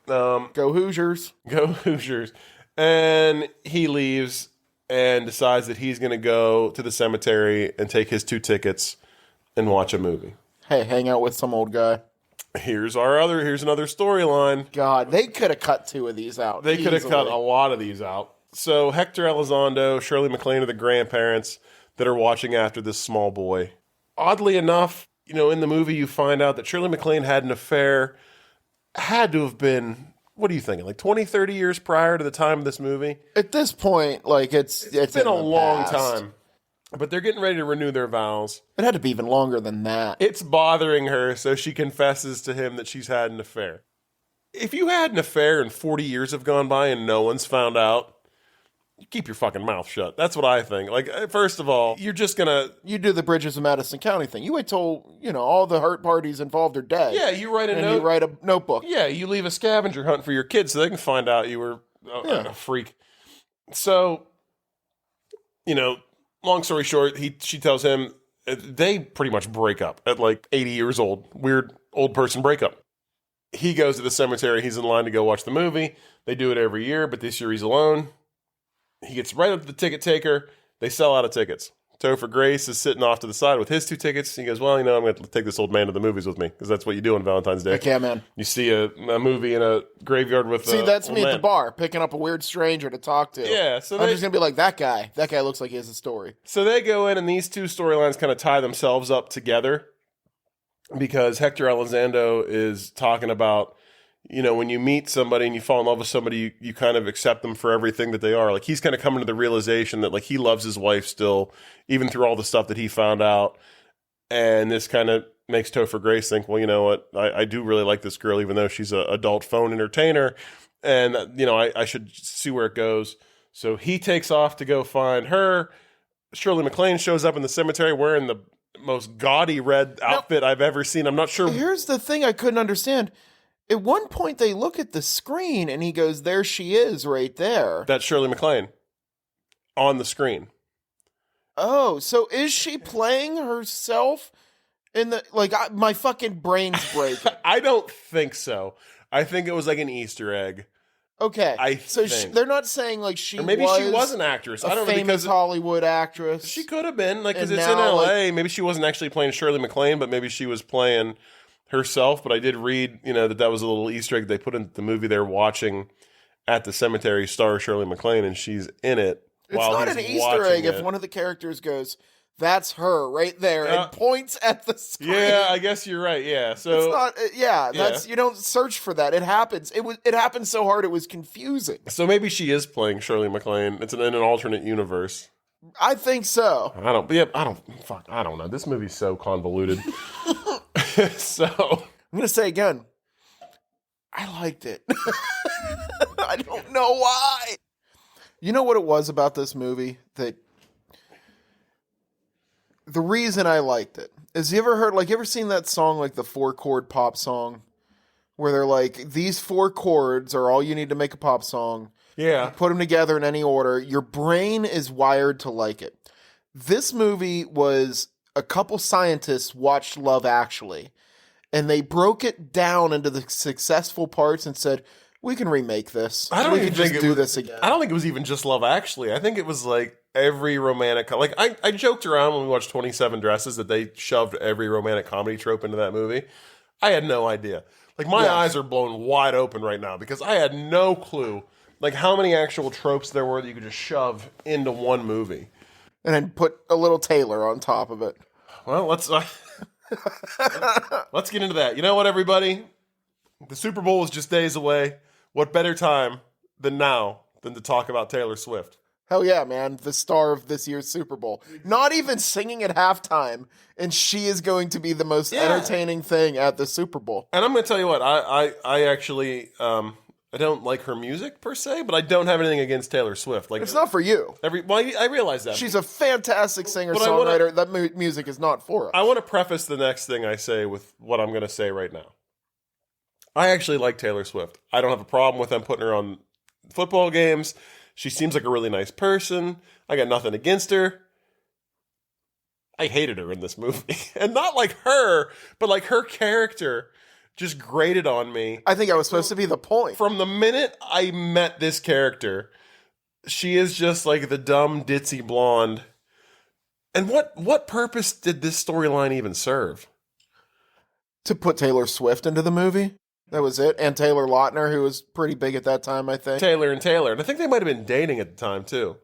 Go Hoosiers. Go Hoosiers. And he leaves and decides that he's going to go to the cemetery and take his 2 tickets and watch a movie. Hey, hang out with some old guy. Here's another storyline. God, they could have cut 2 of these out. They could have cut a lot of these out. So Hector Elizondo, Shirley MacLaine are the grandparents that are watching after this small boy. Oddly enough, you know, in the movie you find out that Shirley MacLaine had an affair, had to have been, what are you thinking, like 20, 30 years prior to the time of this movie? At this point, like, it's been a long time. But they're getting ready to renew their vows. It had to be even longer than that. It's bothering her, so she confesses to him that she's had an affair. If you had an affair and 40 years have gone by and no one's found out, you keep your fucking mouth shut. That's what I think. Like, first of all, you're just gonna... You do the Bridges of Madison County thing. You wait till, you know, all the hurt parties involved are dead. Yeah, you write a note. And you write a notebook. Yeah, you leave a scavenger hunt for your kids so they can find out you were a freak. So, you know, long story short, she tells him they pretty much break up at like 80 years old. Weird old person breakup. He goes to the cemetery. He's in line to go watch the movie. They do it every year, but this year he's alone. He gets right up to the ticket taker. They sell out of tickets. Topher Grace is sitting off to the side with his 2 tickets. He goes, well, you know, I'm going to take this old man to the movies with me because that's what you do on Valentine's Day. Heck yeah, man. You see a movie in a graveyard with See, that's me at the bar, picking up a weird stranger to talk to. Yeah. So I'm just going to be like, that guy. That guy looks like he has a story. So they go in, and these 2 storylines kind of tie themselves up together because Hector Elizondo is talking about, you know, when you meet somebody and you fall in love with somebody, you kind of accept them for everything that they are. Like, he's kind of coming to the realization that, like, he loves his wife still, even through all the stuff that he found out. And this kind of makes Topher Grace think, well, you know what? I do really like this girl, even though she's an adult phone entertainer. And, you know, I should see where it goes. So he takes off to go find her. Shirley MacLaine shows up in the cemetery wearing the most gaudy red outfit I've ever seen. I'm not sure. Here's the thing I couldn't understand. At one point, they look at the screen, and he goes, there she is right there. That's Shirley MacLaine on the screen. Oh, so is she playing herself in the... Like, my fucking brain's breaking. I don't think so. I think it was like an Easter egg. Okay. They're not saying, like, she was an actress. I don't know, famous Hollywood actress. She could have been, like, because it's in L.A. Like, maybe she wasn't actually playing Shirley MacLaine, but maybe she was playing herself. But I did read, you know, that was a little Easter egg they put in the movie they're watching at the cemetery, star Shirley MacLaine, and she's in it. It's not an Easter egg if one of the characters goes, that's her right there, and points at the screen. Yeah, I guess you're right. Yeah, so it's not. That's you don't search for that. It happens. It happened so hard it was confusing. So maybe she is playing Shirley MacLaine. It's in an alternate universe. I think so. I don't know. This movie's so convoluted. So I'm gonna say again, I liked it. I don't know why. You know what it was about this movie that the reason I liked it is, you ever seen that song, like the 4-chord pop song, where they're like, these 4 chords are all you need to make a pop song. Yeah. You put them together in any order. Your brain is wired to like it. This movie was a couple scientists watched Love Actually, and they broke it down into the successful parts and said, we can remake this. I don't we even can think just do this again. I don't think it was even just Love Actually. I think it was like every romantic... Like, I joked around when we watched 27 Dresses that they shoved every romantic comedy trope into that movie. I had no idea. Like, my eyes are blown wide open right now because I had no clue like how many actual tropes there were that you could just shove into one movie. And then put a little Taylor on top of it. Well, let's get into that. You know what, everybody? The Super Bowl is just days away. What better time than now than to talk about Taylor Swift? Hell yeah, man. The star of this year's Super Bowl. Not even singing at halftime, and she is going to be the most entertaining thing at the Super Bowl. And I'm going to tell you what, I actually, I don't like her music per se, but I don't have anything against Taylor Swift. Like, it's not for you. I realize that. She's a fantastic singer-songwriter. That music is not for us. I want to preface the next thing I say with what I'm going to say right now. I actually like Taylor Swift. I don't have a problem with them putting her on football games. She seems like a really nice person. I got nothing against her. I hated her in this movie. And not like her, but like her character just grated on me. I think that was supposed to be the point. From the minute I met this character, she is just like the dumb, ditzy blonde. And what purpose did this storyline even serve? To put Taylor Swift into the movie? That was it. And Taylor Lautner, who was pretty big at that time, I think. Taylor. And I think they might have been dating at the time, too.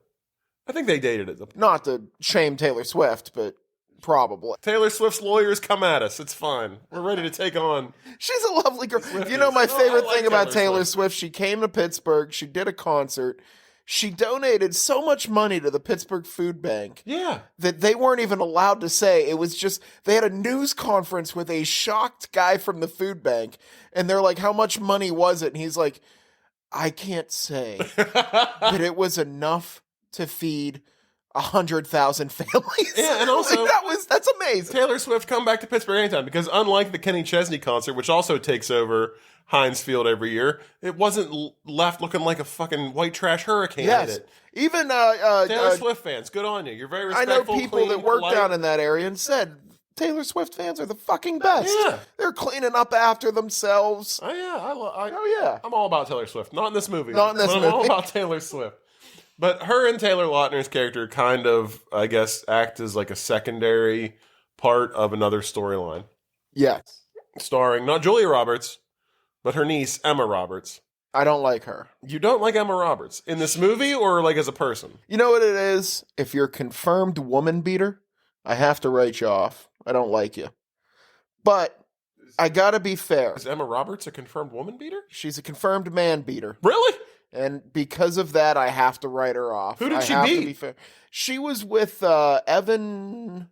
I think they dated at the point. Not to shame Taylor Swift, but probably. Taylor Swift's lawyers come at us. It's fine. We're ready to take on. She's a lovely girl. You know my favorite thing about Taylor Swift? She came to Pittsburgh. She did a concert. She donated so much money to the Pittsburgh Food Bank that they weren't even allowed to say. It was just, they had a news conference with a shocked guy from the food bank, and they're like, how much money was it? And he's like, I can't say, but it was enough to feed 100,000 families. Yeah, and also, that's amazing. Taylor Swift come back to Pittsburgh anytime, because unlike the Kenny Chesney concert, which also takes over Heinz Field every year, it wasn't left looking like a fucking white trash hurricane. Yes. Even Taylor Swift fans, good on you. You're very respectful. I know people that work down in that area and said Taylor Swift fans are the fucking best. Yeah. They're cleaning up after themselves. Oh yeah, oh yeah. I'm all about Taylor Swift. Not in this movie. Not in this movie. I'm all about Taylor Swift. But her and Taylor Lautner's character kind of, I guess, act as like a secondary part of another storyline. Yes. Starring not Julia Roberts, but her niece, Emma Roberts. I don't like her. You don't like Emma Roberts? In this movie or like as a person? You know what it is? If you're a confirmed woman beater, I have to write you off. I don't like you. But I gotta be fair. Is Emma Roberts a confirmed woman beater? She's a confirmed man beater. Really? And because of that, I have to write her off. Who did she have beat? To be fair. She was with Evan,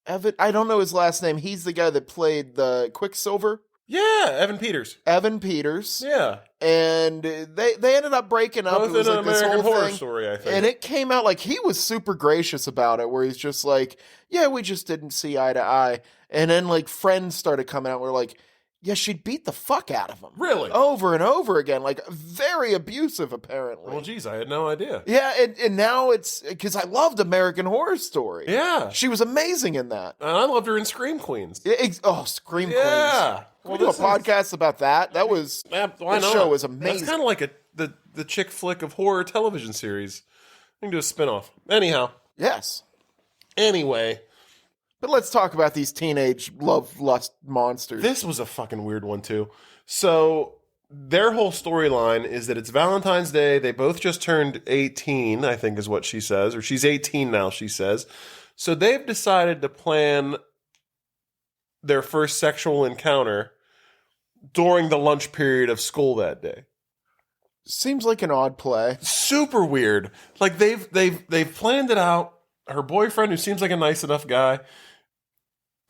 I don't know his last name. He's the guy that played the Quicksilver. Yeah, Evan Peters. Evan Peters. Yeah. And they ended up breaking up. Both it was in like an this American whole Horror thing. Story, I think. And it came out like he was super gracious about it, where he's just like, yeah, we just didn't see eye to eye. And then like friends started coming out, where like, yeah, she'd beat the fuck out of him. Really? Over and over again. Like, very abusive, apparently. Well, geez, I had no idea. Yeah, and now it's... Because I loved American Horror Story. Yeah. She was amazing in that. And I loved her in Scream Queens. Scream Queens. Yeah. Can we do a podcast about that? That was... Why that not? show was amazing. That's kind of like the chick flick of horror television series. We can do a spinoff. Anyhow. Yes. Anyway... But let's talk about these teenage love lust monsters. This was a fucking weird one, too. So, their whole storyline is that it's Valentine's Day. They both just turned 18, I think is what she says. Or she's 18 now, she says. So, they've decided to plan their first sexual encounter during the lunch period of school that day. Seems like an odd play. Super weird. Like, they've planned it out. Her boyfriend, who seems like a nice enough guy,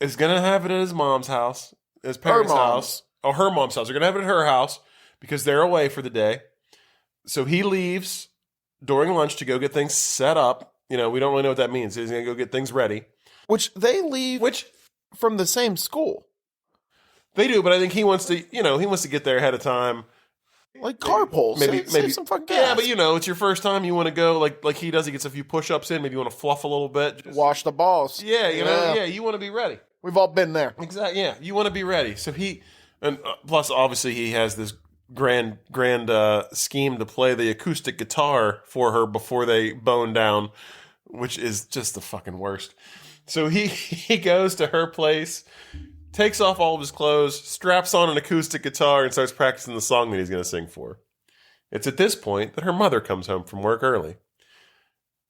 is going to have it at his mom's house, his parents' house. Oh, her mom's house. They're going to have it at her house because they're away for the day. So he leaves during lunch to go get things set up. You know, we don't really know what that means. He's going to go get things ready. Which they leave from the same school. They do, but I think he wants to, get there ahead of time. Like carpool. Maybe some fucking gas. Yeah, but it's your first time. You want to go like he does. He gets a few push-ups in. Maybe you want to fluff a little bit. Wash the balls. Yeah, you want to be ready. We've all been there. Exactly. Yeah, you want to be ready. So plus obviously he has this grand scheme to play the acoustic guitar for her before they bone down, which is just the fucking worst. So he goes to her place, takes off all of his clothes, straps on an acoustic guitar, and starts practicing the song that he's going to sing for her. It's at this point that her mother comes home from work early.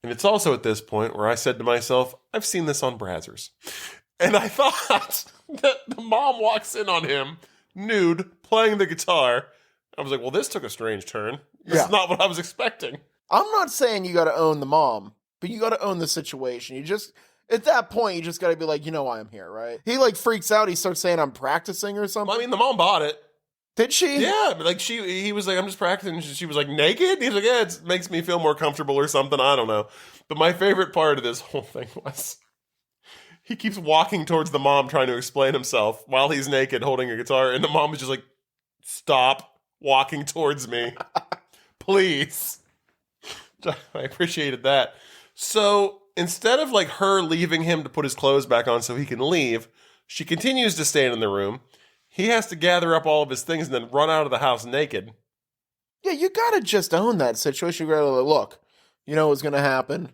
And it's also at this point where I said to myself, I've seen this on Brazzers. And I thought that the mom walks in on him, nude, playing the guitar. I was like, well, this took a strange turn. This is not what I was expecting. I'm not saying you got to own the mom, but you got to own the situation. You just, at that point, you just got to be like, you know why I'm here, right? He like freaks out. He starts saying I'm practicing or something. I mean, the mom bought it. Did she? Yeah, but like he was like, I'm just practicing. She was like, naked? He's like, yeah, it makes me feel more comfortable or something. I don't know. But my favorite part of this whole thing was he keeps walking towards the mom trying to explain himself while he's naked holding a guitar. And the mom is just like, stop walking towards me. Please. I appreciated that. So instead of like her leaving him to put his clothes back on so he can leave, she continues to stand in the room. He has to gather up all of his things and then run out of the house naked. Yeah, you gotta just own that situation. You gotta look, you know what's gonna happen.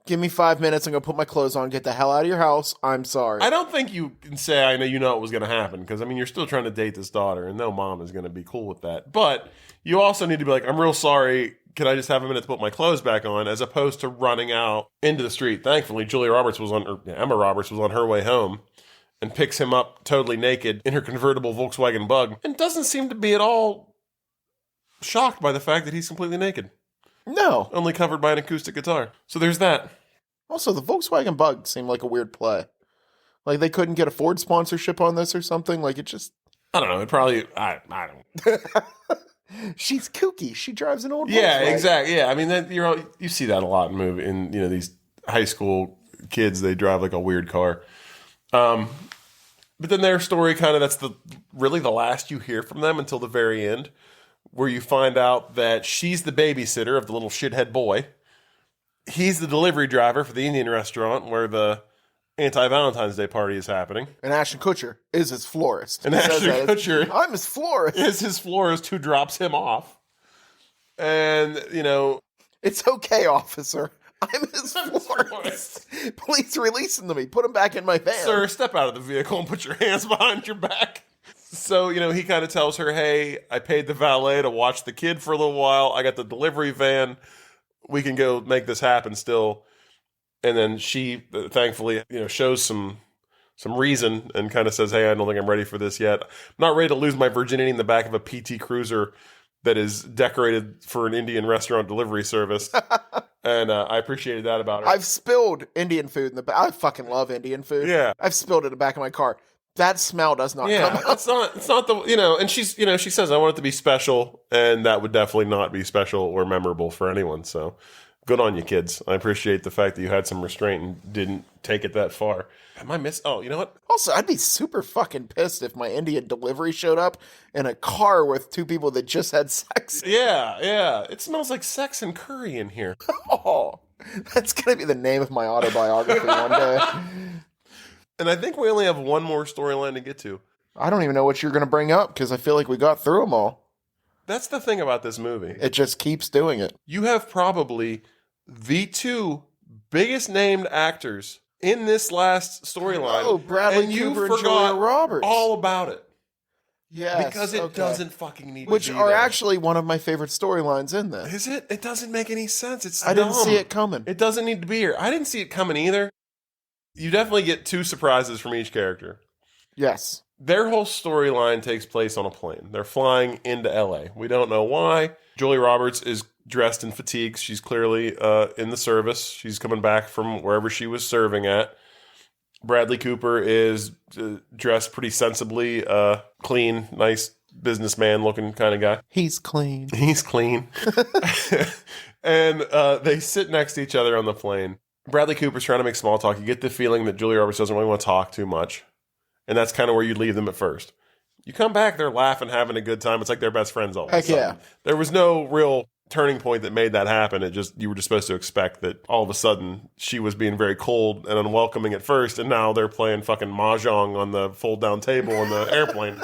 Give me 5 minutes. I'm gonna put my clothes on. Get the hell out of your house. I'm sorry. I don't think you can say I know you know what was gonna happen because I mean you're still trying to date this daughter and no mom is gonna be cool with that. But you also need to be like, I'm real sorry. Can I just have a minute to put my clothes back on, as opposed to running out into the street? Thankfully, Emma Roberts was on her way home. And picks him up totally naked in her convertible Volkswagen Bug and doesn't seem to be at all shocked by the fact that he's completely naked. No. Only covered by an acoustic guitar. So there's that. Also, the Volkswagen Bug seemed like a weird play. Like they couldn't get a Ford sponsorship on this or something. Like it just... I don't know. It probably... I don't... She's kooky. She drives an old Yeah, Volkswagen. exactly. Yeah, I mean, you see that a lot in these high school kids. They drive like a weird car. But then their story that's really the last you hear from them until the very end, where you find out that she's the babysitter of the little shithead boy. He's the delivery driver for the Indian restaurant where the anti-Valentine's Day party is happening. And Ashton Kutcher is his florist. And Ashton Kutcher I'm his florist. is his florist who drops him off. And, it's okay, officer. I'm his florist. Please release him to me. Put him back in my van. Sir, step out of the vehicle and put your hands behind your back. So, he kind of tells her, hey, I paid the valet to watch the kid for a little while. I got the delivery van. We can go make this happen still. And then she, thankfully, shows some reason and kind of says, hey, I don't think I'm ready for this yet. I'm not ready to lose my virginity in the back of a PT Cruiser that is decorated for an Indian restaurant delivery service. And I appreciated that about her. I've spilled Indian food in the back. I fucking love Indian food. Yeah. I've spilled it in the back of my car. That smell does not come out. It's not the, and she's, she says, I want it to be special. And that would definitely not be special or memorable for anyone. So good on you, kids. I appreciate the fact that you had some restraint and didn't take it that far. Am I Oh, you know what? Also, I'd be super fucking pissed if my Indian delivery showed up in a car with two people that just had sex. Yeah. It smells like sex and curry in here. Oh, that's going to be the name of my autobiography one day. And I think we only have one more storyline to get to. I don't even know what you're going to bring up because I feel like we got through them all. That's the thing about this movie. It just keeps doing it. You have probably the two biggest named actors in this last storyline. Oh, Bradley Cooper and Julia Roberts. All about it. Yes. Because it doesn't fucking need Which to be are there. actually one of my favorite storylines in this. Is it? It doesn't make any sense. I didn't see it coming. It doesn't need to be here. I didn't see it coming either. You definitely get two surprises from each character. Yes. Their whole storyline takes place on a plane. They're flying into LA. We don't know why. Julia Roberts is dressed in fatigues. She's clearly in the service. She's coming back from wherever she was serving at. Bradley Cooper is dressed pretty sensibly, clean, nice businessman looking kind of guy. He's clean. He's clean. And they sit next to each other on the plane. Bradley Cooper's trying to make small talk. You get the feeling that Julia Roberts doesn't really want to talk too much. And that's kind of where you leave them at first. You come back, they're laughing, having a good time. It's like they're best friends all of a sudden. Yeah. There was no real turning point that made that happen. You were just supposed to expect that all of a sudden she was being very cold and unwelcoming at first, and now they're playing fucking mahjong on the fold down table on the airplane.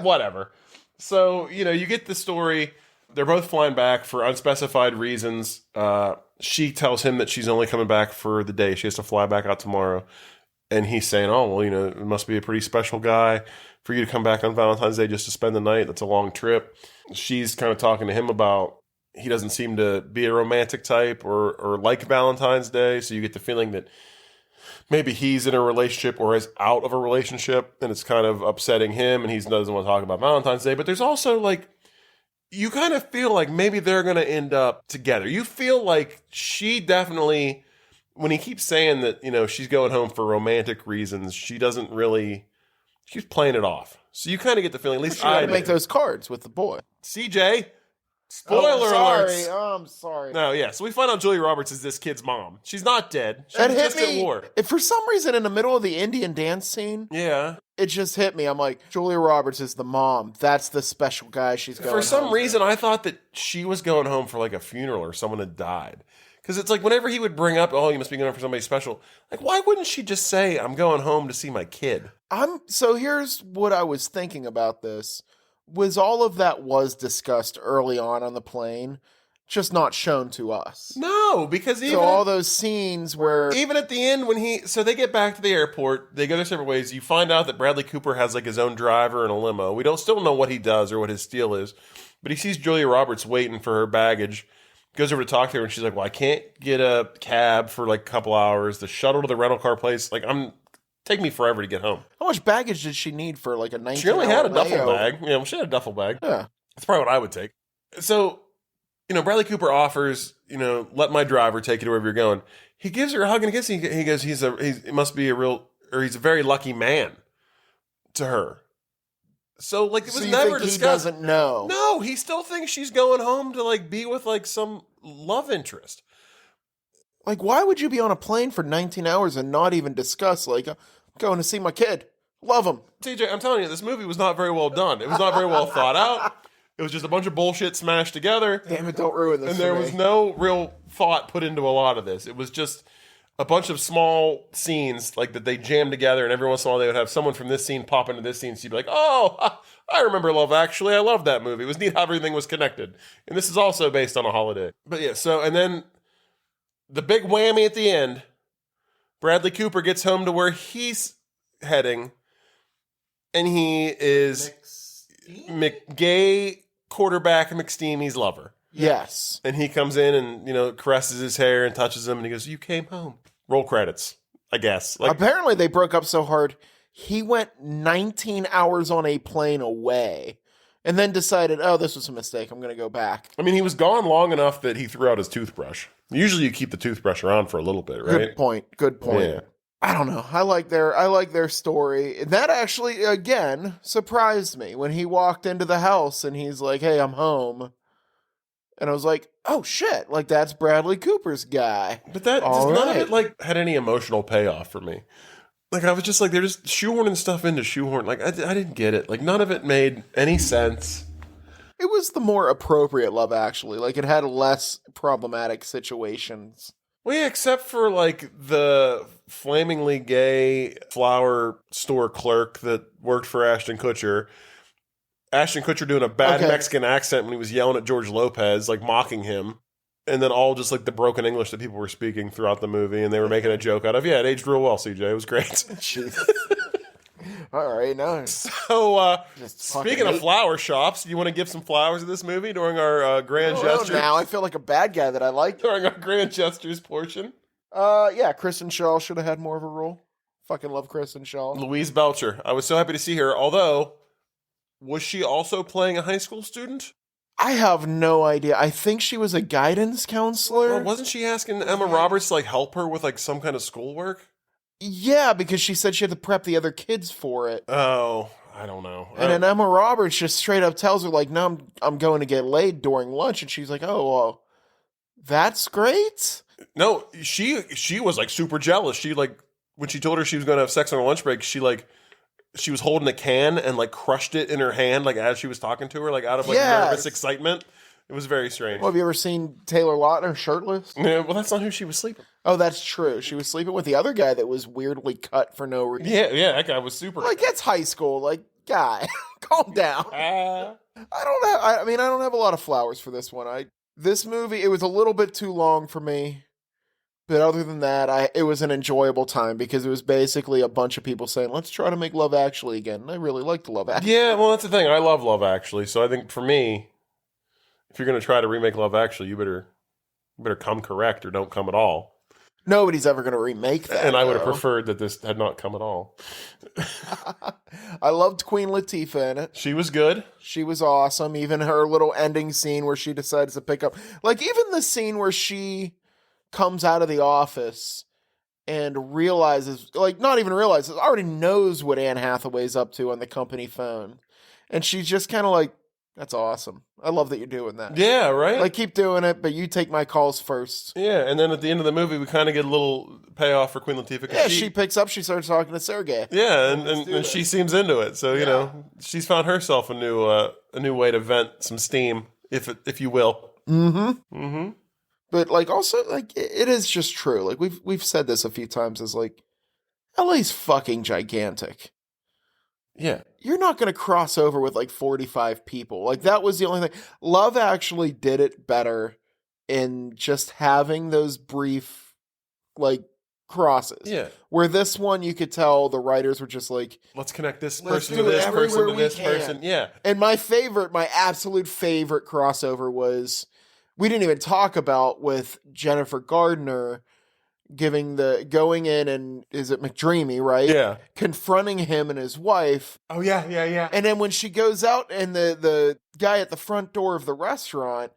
Whatever. So, you get the story. They're both flying back for unspecified reasons. She tells him that she's only coming back for the day. She has to fly back out tomorrow. And he's saying, oh, well, it must be a pretty special guy for you to come back on Valentine's Day just to spend the night. That's a long trip. She's kind of talking to him about he doesn't seem to be a romantic type or like Valentine's Day. So you get the feeling that maybe he's in a relationship or is out of a relationship and it's kind of upsetting him and he doesn't want to talk about Valentine's Day. But there's also like, you kind of feel like maybe they're going to end up together. You feel like she definitely, when he keeps saying that, you know, she's going home for romantic reasons, she doesn't really, she's playing it off. So you kind of get the feeling, at least I make those cards with the boy. CJ, spoiler alerts. Oh, I'm sorry. No, yeah. So we find out Julia Roberts is this kid's mom. She's not dead. She's That hit just me. at war. If for some reason in the middle of the Indian dance scene, Yeah. it just hit me. I'm like, Julia Roberts is the mom. That's the special guy she's going For some home reason, to. I thought that she was going home for like a funeral or someone had died. Because it's like whenever he would bring up, oh, you must be going for somebody special. Like, why wouldn't she just say, I'm going home to see my kid? So here's what I was thinking about this. Was all of that was discussed early on the plane, just not shown to us. No, because even So all those scenes where even at the end when so they get back to the airport, they go their separate ways. You find out that Bradley Cooper has like his own driver and a limo. We don't still know what he does or what his steal is, but he sees Julia Roberts waiting for her baggage. Goes over to talk to her and she's like, "Well, I can't get a cab for like a couple hours. The shuttle to the rental car place, like take me forever to get home." how much baggage did she need for like a 19? She only had a duffel bag. Yeah, well, she had a duffel bag. Yeah. That's probably what I would take. So, you know, Bradley Cooper offers, you know, let my driver take you to wherever you're going. He gives her a hug and a kiss. And he goes, he's a very lucky man to her. So, like, it was never discussed. He doesn't know. No, he still thinks she's going home to, like, be with, like, some love interest. Like, why would you be on a plane for 19 hours and not even discuss, like, I'm going to see my kid. Love him. TJ, I'm telling you, this movie was not very well done. It was not very well thought out. It was just a bunch of bullshit smashed together. Damn it, don't ruin this. And there was no real thought put into a lot of this. It was just a bunch of small scenes like that they jammed together, and every once in a while they would have someone from this scene pop into this scene. So you'd be like, oh, I remember Love Actually. I love that movie. It was neat how everything was connected. And this is also based on a holiday. But yeah, so, and then the big whammy at the end, Bradley Cooper gets home to where he's heading, and he is gay quarterback McSteamy's lover. Yes. And he comes in and, you know, caresses his hair and touches him, and he goes, "You came home." Roll credits, I guess. Like, apparently they broke up so hard, he went 19 hours on a plane away and then decided, oh, this was a mistake. I'm going to go back. I mean, he was gone long enough that he threw out his toothbrush. Usually you keep the toothbrush around for a little bit, right? Good point. Yeah. I don't know. I like their story. That actually, again, surprised me when he walked into the house and he's like, "Hey, I'm home." And I was like, "Oh shit! Like that's Bradley Cooper's guy." But that none of it like had any emotional payoff for me. Like I was just like, they're just shoehorning stuff into shoehorn. Like I didn't get it. Like none of it made any sense. It was the more appropriate Love Actually. Like it had less problematic situations. Well, yeah, except for like the flamingly gay flower store clerk that worked for Ashton Kutcher. Ashton Kutcher doing a bad Mexican accent when he was yelling at George Lopez, like mocking him. And then all just like the broken English that people were speaking throughout the movie. And they were making a joke out of, yeah, it aged real well, CJ. It was great. Jesus. All right, now. So, speaking of flower shops, you want to give some flowers to this movie during our grand gestures? Now I feel like a bad guy that I like. During our grand gestures portion? Yeah, Kristen Shaw should have had more of a role. Fucking love Kristen Shaw. Louise Belcher. I was so happy to see her, although, was she also playing a high school student? I have no idea. I think she was a guidance counselor. Well, wasn't she asking Emma Roberts to like help her with like some kind of schoolwork? Yeah, because she said she had to prep the other kids for it. Oh, I don't know. And then Emma Roberts just straight up tells her, like, no, I'm going to get laid during lunch. And she's like, oh, well, that's great. No, she was like super jealous. She like, when she told her she was going to have sex on her lunch break, she was holding a can and like crushed it in her hand, like as she was talking to her, like out of like nervous excitement. It was very strange. Well, have you ever seen Taylor Lautner shirtless? Yeah, well, that's not who she was sleeping. Oh, that's true. She was sleeping with the other guy that was weirdly cut for no reason. Yeah, that guy was super. Like, it's high school. Like, guy, calm down. I don't have a lot of flowers for this one. This movie, it was a little bit too long for me. But other than that, it was an enjoyable time because it was basically a bunch of people saying, let's try to make Love Actually again. And I really liked Love Actually. Yeah, well, that's the thing. I love Love Actually. So I think for me, if you're going to try to remake Love Actually, you better come correct or don't come at all. Nobody's ever going to remake that. And I would have preferred that this had not come at all. I loved Queen Latifah in it. She was good. She was awesome. Even her little ending scene where she decides to pick up, like even the scene where she comes out of the office and realizes, like not even realizes, already knows what Anne Hathaway's up to on the company phone. And she's just kind of like, that's awesome. I love that you're doing that. Yeah, right? Like, keep doing it, but you take my calls first. Yeah, and then at the end of the movie, we kind of get a little payoff for Queen Latifah. Yeah, she picks up, she starts talking to Sergey. Yeah, and she seems into it. So, you know, she's found herself a new way to vent some steam, if you will. Mm-hmm. Mm-hmm. But, like, also, like, it is just true. Like, we've said this a few times, is like, LA's fucking gigantic. Yeah. You're not going to cross over with like 45 people. Like that was the only thing. Love Actually did it better in just having those brief like crosses. Yeah. Where this one you could tell the writers were just like, let's connect this person to this person to this person. Yeah. And my absolute favorite crossover was, we didn't even talk about, with Jennifer Gardner going in and, is it McDreamy, right? Yeah. Confronting him and his wife. Oh, yeah. And then when she goes out and the guy at the front door of the restaurant,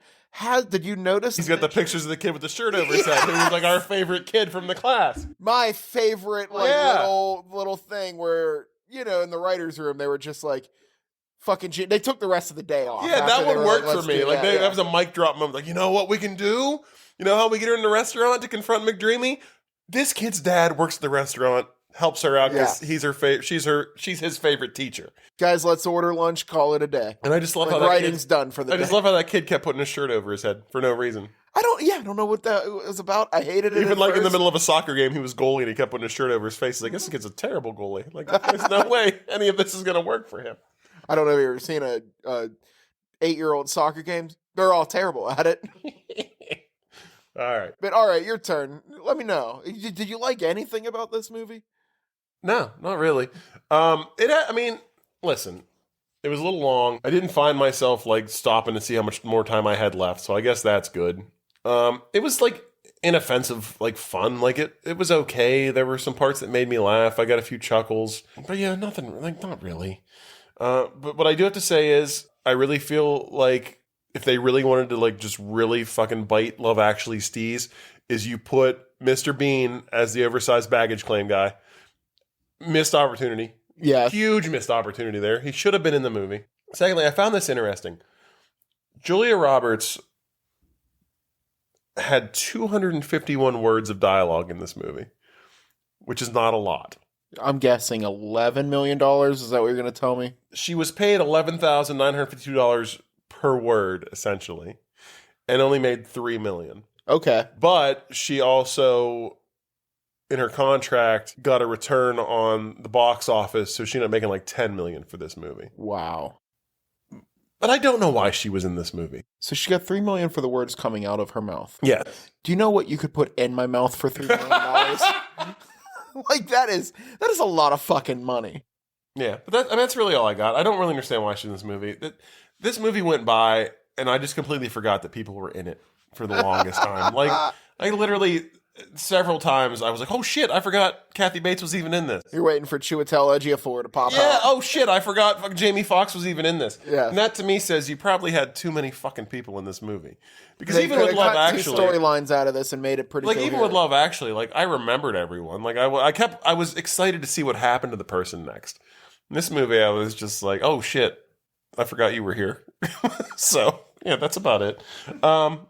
did you notice? He's got the pictures of the kid with the shirt over his head, who was like our favorite kid from the class. My favorite little thing where, you know, in the writer's room, they were just like, fucking they took the rest of the day off. Yeah, that would work for me. Like, that was a mic drop moment. Like, you know what we can do? You know how we get her in the restaurant to confront McDreamy? This kid's dad works at the restaurant, helps her out because he's her she's his favorite teacher. Guys, let's order lunch, call it a day. And I just love how that writing's done for the day. I just love how that kid kept putting his shirt over his head for no reason. I don't know what that was about. I hated it. Even like in the middle of a soccer game, he was goalie and he kept putting his shirt over his face. He's like, this kid's a terrible goalie. Like, there's no way any of this is going to work for him. I don't know if you've ever seen a 8-year-old soccer game. They're all terrible at it. All right. But all right, your turn. Let me know. Did you like anything about this movie? No, not really. Listen, it was a little long. I didn't find myself like stopping to see how much more time I had left, so I guess that's good. It was like inoffensive, like fun. Like it was okay. There were some parts that made me laugh. I got a few chuckles, but yeah, nothing, like not really. But what I do have to say is I really feel like if they really wanted to like just really fucking bite Love Actually steez, is you put Mr. Bean as the oversized baggage claim guy. Missed opportunity. Yeah. Huge missed opportunity there. He should have been in the movie. Secondly, I found this interesting. Julia Roberts had 251 words of dialogue in this movie, which is not a lot. I'm guessing $11 million. Is that what you're going to tell me? She was paid $11,952 per word, essentially, and only made $3 million. Okay. But she also, in her contract, got a return on the box office, so she ended up making like $10 million for this movie. Wow. But I don't know why she was in this movie. So she got $3 million for the words coming out of her mouth. Yeah. Do you know what you could put in my mouth for $3 million? Like that is a lot of fucking money. Yeah, but that's really all I got. I don't really understand why she's in this movie. This movie went by, and I just completely forgot that people were in it for the longest time. Like, I literally, several times, I was like, oh shit, I forgot Kathy Bates was even in this. You're waiting for Chiwetel Ejiofor to pop out. Yeah, oh shit, I forgot fucking Jamie Foxx was even in this. Yeah. And that to me says you probably had too many fucking people in this movie. Because even with Love Actually, two storylines out of this and made it pretty like coherent. even with Love Actually, like I remembered everyone. Like I was excited to see what happened to the person next. In this movie, I was just like, oh shit, I forgot you were here. So, yeah, that's about it.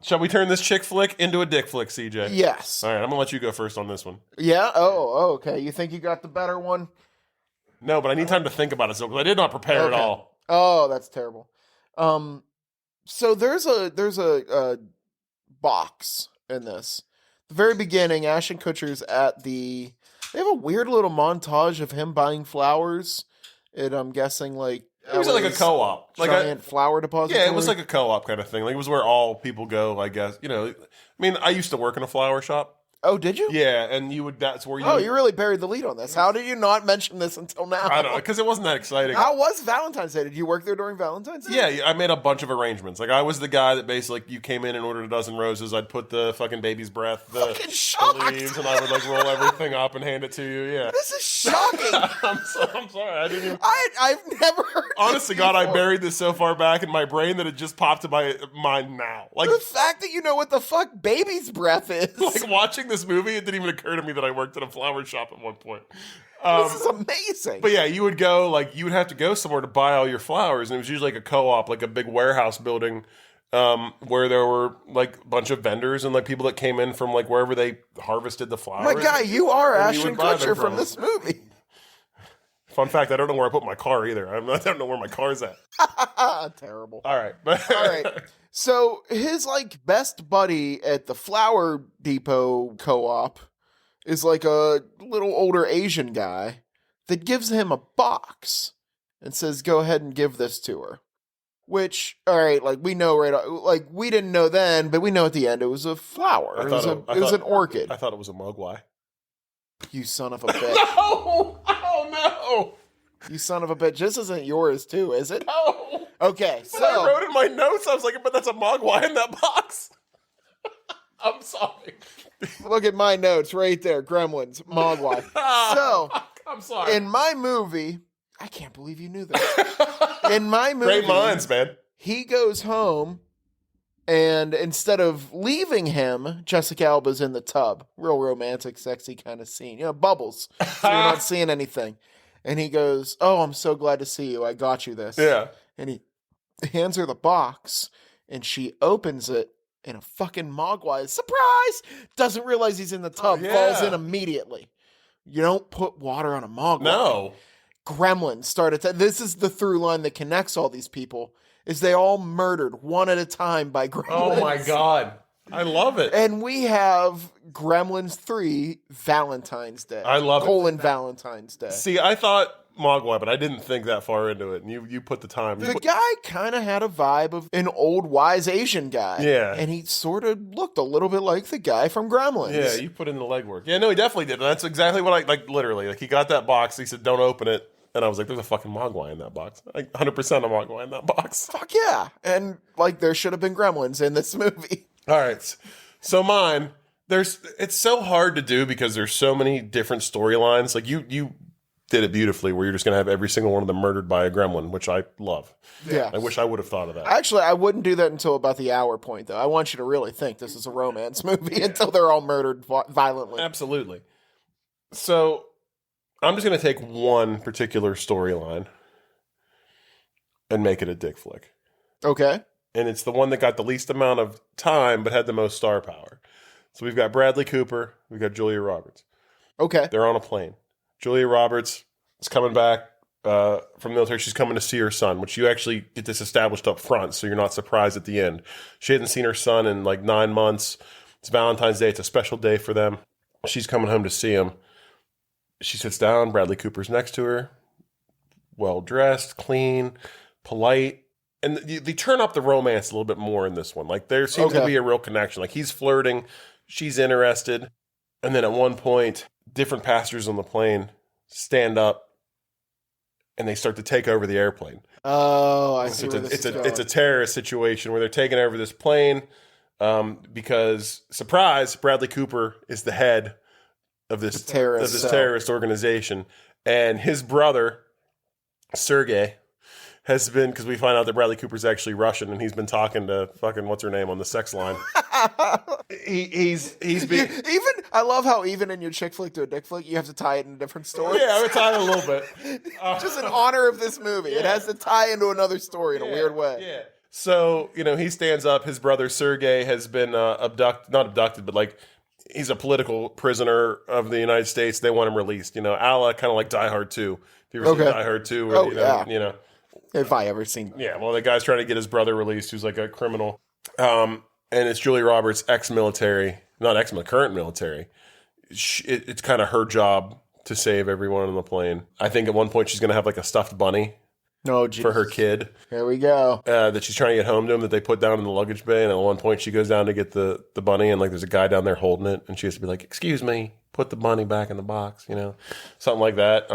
Shall we turn this chick flick into a dick flick, CJ? Yes. All right, I'm going to let you go first on this one. Yeah? Oh, okay. You think you got the better one? No, but I need time to think about it, because I did not prepare at all. Oh, that's terrible. So there's a box in this. The very beginning, Ashton Kutcher's they have a weird little montage of him buying flowers. And I'm guessing like it was like a co-op, like giant flower deposit. Yeah, it was like a co-op kind of thing. Like it was where all people go, I guess. You know, I mean, I used to work in a flower shop, Oh, did you? Yeah, and that's where you... Oh, you really buried the lead on this. How did you not mention this until now? I don't know, because it wasn't that exciting. How was Valentine's Day? Did you work there during Valentine's Day? Yeah, I made a bunch of arrangements. Like, I was the guy that basically, you came in and ordered a dozen roses, I'd put the fucking baby's breath, the leaves, and I would, like, roll everything up and hand it to you, yeah. This is shocking. I'm sorry, I didn't even... I've never heard Honest to God, I buried this so far back in my brain that it just popped to my mind now. Like, the fact that you know what the fuck baby's breath is. like, watching this movie, it didn't even occur to me that I worked at a flower shop at one point. This is amazing. But yeah, you would have to go somewhere to buy all your flowers, and it was usually like a co-op, like a big warehouse building, where there were like a bunch of vendors and like people that came in from like wherever they harvested the flowers. My guy, you are and Ashton would buy them Kutcher from this movie. Fun fact, I don't know where I put my car either. I don't know where my car's at. Terrible. All right. All right. So his like best buddy at the Flower Depot co-op is like a little older Asian guy that gives him a box and says, "Go ahead and give this to her." Which, all right, like we know like we didn't know then, but we know at the end it was a flower. It was an orchid. I thought it was a mogwai. You son of a bitch. No! Oh no! You son of a bitch. This isn't yours too, is it? No! Okay, When I wrote in my notes, I was like, but that's a mogwai in that box. I'm sorry. Look at my notes right there. Gremlins, Mogwai. So, I'm sorry. in my movie, I can't believe you knew this. In my movie, Great minds, man. he goes home, and instead of leaving him, Jessica Alba's in the tub. Real romantic, sexy kind of scene. You know, bubbles. So you're not seeing anything. And he goes, "Oh, I'm so glad to see you. I got you this." Yeah. And he hands her the box, and she opens it, and a fucking mogwai, surprise, doesn't realize he's in the tub, falls in immediately. You don't put water on a mogwai. No. Gremlins started this is the through line that connects all these people, is they all murdered one at a time by gremlins. Oh my God. I love it. And we have Gremlins 3 Valentine's Day. I love it. Valentine's Day. See, I thought mogwai, but I didn't think that far into it. And you put the time. The guy kind of had a vibe of an old, wise Asian guy. Yeah. And he sort of looked a little bit like the guy from Gremlins. Yeah, you put in the legwork. Yeah, no, he definitely did. And that's exactly what literally, like, he got that box. He said, "Don't open it." And I was like, there's a fucking mogwai in that box. Like, 100% a mogwai in that box. Fuck yeah. And, like, there should have been gremlins in this movie. All right. So mine, it's so hard to do because there's so many different storylines. Like, you did it beautifully where you're just going to have every single one of them murdered by a gremlin, which I love. Yeah. I wish I would have thought of that. Actually, I wouldn't do that until about the hour point, though. I want you to really think this is a romance movie until they're all murdered violently. Absolutely. So I'm just going to take one particular storyline and make it a dick flick. Okay. And it's the one that got the least amount of time but had the most star power. So we've got Bradley Cooper. We've got Julia Roberts. Okay. They're on a plane. Julia Roberts is coming back from the military. She's coming to see her son, which you actually get this established up front, so you're not surprised at the end. She hadn't seen her son in like 9 months. It's Valentine's Day. It's a special day for them. She's coming home to see him. She sits down. Bradley Cooper's next to her. Well-dressed, clean, polite. And they turn up the romance a little bit more in this one. Like, there seems to be a real connection. Like, he's flirting. She's interested. And then at one point, different passengers on the plane stand up and they start to take over the airplane. Oh, I see where this is going. It's a terrorist situation where they're taking over this plane because, surprise, Bradley Cooper is the head of this terrorist organization. And his brother, Sergey, has been, because we find out that Bradley Cooper's actually Russian, and he's been talking to fucking what's her name on the sex line. he's been even. I love how even in your chick flick to a dick flick, you have to tie it in a different story. Yeah, I would tie it a little bit. Just in honor of this movie, it has to tie into another story in a weird way. Yeah. So he stands up. His brother Sergey has been not abducted, but like, he's a political prisoner of the United States. They want him released. A la kind of like Die Hard 2. Have you ever seen Die Hard 2? Where, If I ever seen. Yeah, well, the guy's trying to get his brother released, who's like a criminal. And it's Julia Roberts, ex-military, not ex-military, current military. It's kind of her job to save everyone on the plane. I think at one point she's going to have like a stuffed bunny Oh, Jesus. for her kid. Here we go. That she's trying to get home to him that they put down in the luggage bay. And at one point she goes down to get the bunny and like there's a guy down there holding it. And she has to be like, excuse me, put the bunny back in the box, something like that.